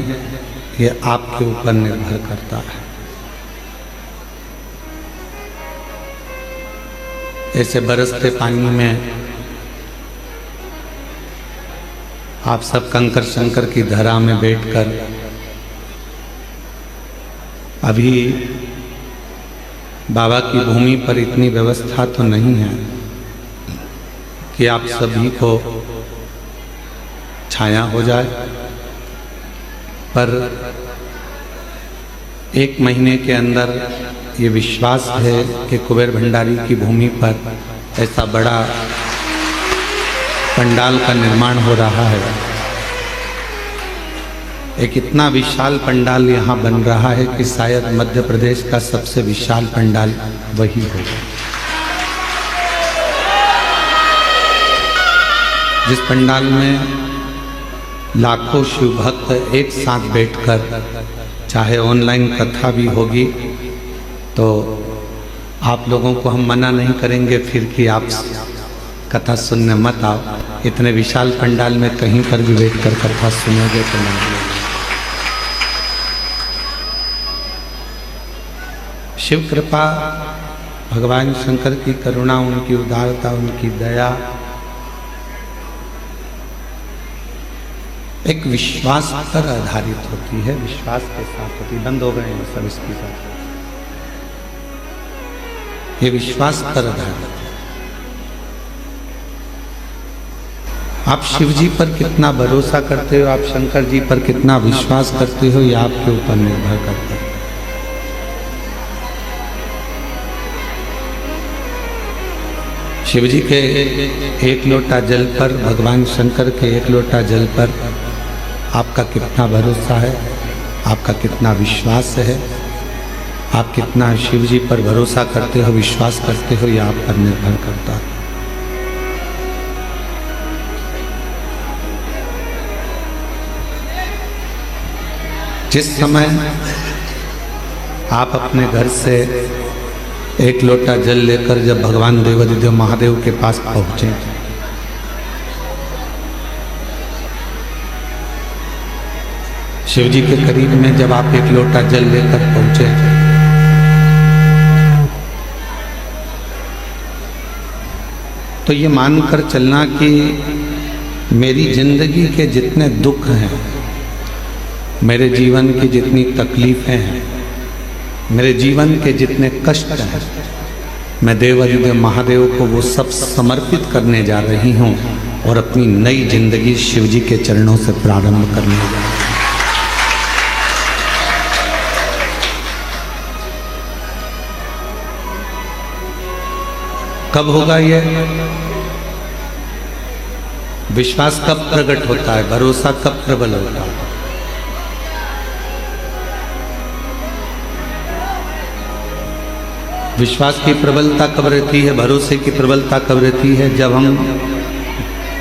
ये आपके ऊपर निर्भर करता है। ऐसे बरसते पानी में आप सब कंकर शंकर की धरा में बैठकर, अभी बाबा की भूमि पर इतनी व्यवस्था तो नहीं है कि आप सभी को छाया हो जाए, पर 1 महीने के अंदर ये विश्वास है कि कुबेर भंडारी की भूमि पर ऐसा बड़ा पंडाल का निर्माण हो रहा है। एक इतना विशाल पंडाल यहाँ बन रहा है कि शायद मध्य प्रदेश का सबसे विशाल पंडाल वही होगा। जिस पंडाल में लाखों शिव भक्त एक साथ बैठकर, चाहे ऑनलाइन कथा भी होगी तो आप लोगों को हम मना नहीं करेंगे फिर कि आप कथा सुनने मत आओ। इतने विशाल पंडाल में कहीं पर भी बैठकर कथा सुनोगे तो नहीं। शिव कृपा, भगवान शंकर की करुणा, उनकी उदारता, उनकी दया एक विश्वास पर आधारित होती है, विश्वास के साथ होती। बंद हो गए हैं सब इसकी साथ। ये विश्वास पर आधारित। आप शिव जी पर कितना भरोसा करते हो, आप शंकर जी पर कितना विश्वास करते हो, ये आपके ऊपर निर्भर करता है। शिव जी के 1 लोटा जल पर, भगवान शंकर के 1 लोटा जल पर आपका कितना भरोसा है, आपका कितना विश्वास है, आप कितना शिव जी पर भरोसा करते हो, विश्वास करते हो, यह आप पर निर्भर करता है। जिस समय आप अपने घर से 1 लोटा जल लेकर जब भगवान देवाधिदेव महादेव के पास पहुंचे, शिव जी के करीब में जब आप 1 लोटा जल लेकर पहुंचे, तो ये मानकर चलना कि मेरी जिंदगी के जितने दुख हैं, मेरे जीवन की जितनी तकलीफें हैं, मेरे जीवन के जितने कष्ट हैं, मैं देवाधिदेव महादेव को वो सब समर्पित करने जा रही हूँ और अपनी नई जिंदगी शिव जी के चरणों से प्रारंभ करने जा रही हूँ। कब होगा ये? विश्वास कब प्रकट होता है, भरोसा कब प्रबल होता है? विश्वास की प्रबलता कब रहती है, भरोसे की प्रबलता कब रहती है? जब हम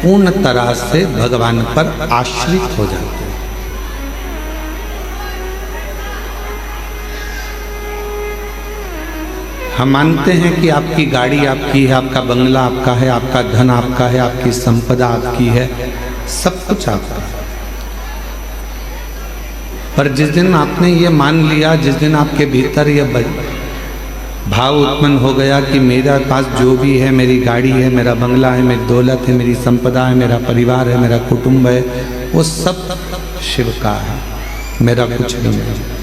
पूर्ण तरह से भगवान पर आश्रित हो जाते हैं। हम मानते हैं कि आपकी गाड़ी आपकी है, आपका बंगला आपका है, आपका धन आपका है, आपकी संपदा आपकी है, सब कुछ आपका है। पर जिस दिन आपने ये मान लिया, जिस दिन आपके भीतर ये भाव उत्पन्न हो गया कि मेरे पास जो भी है, मेरी गाड़ी है, मेरा बंगला है, मेरी दौलत है, मेरी संपदा है, मेरा परिवार है, मेरा कुटुंब है, वो सब शिव का है, मेरा कुछ नहीं है।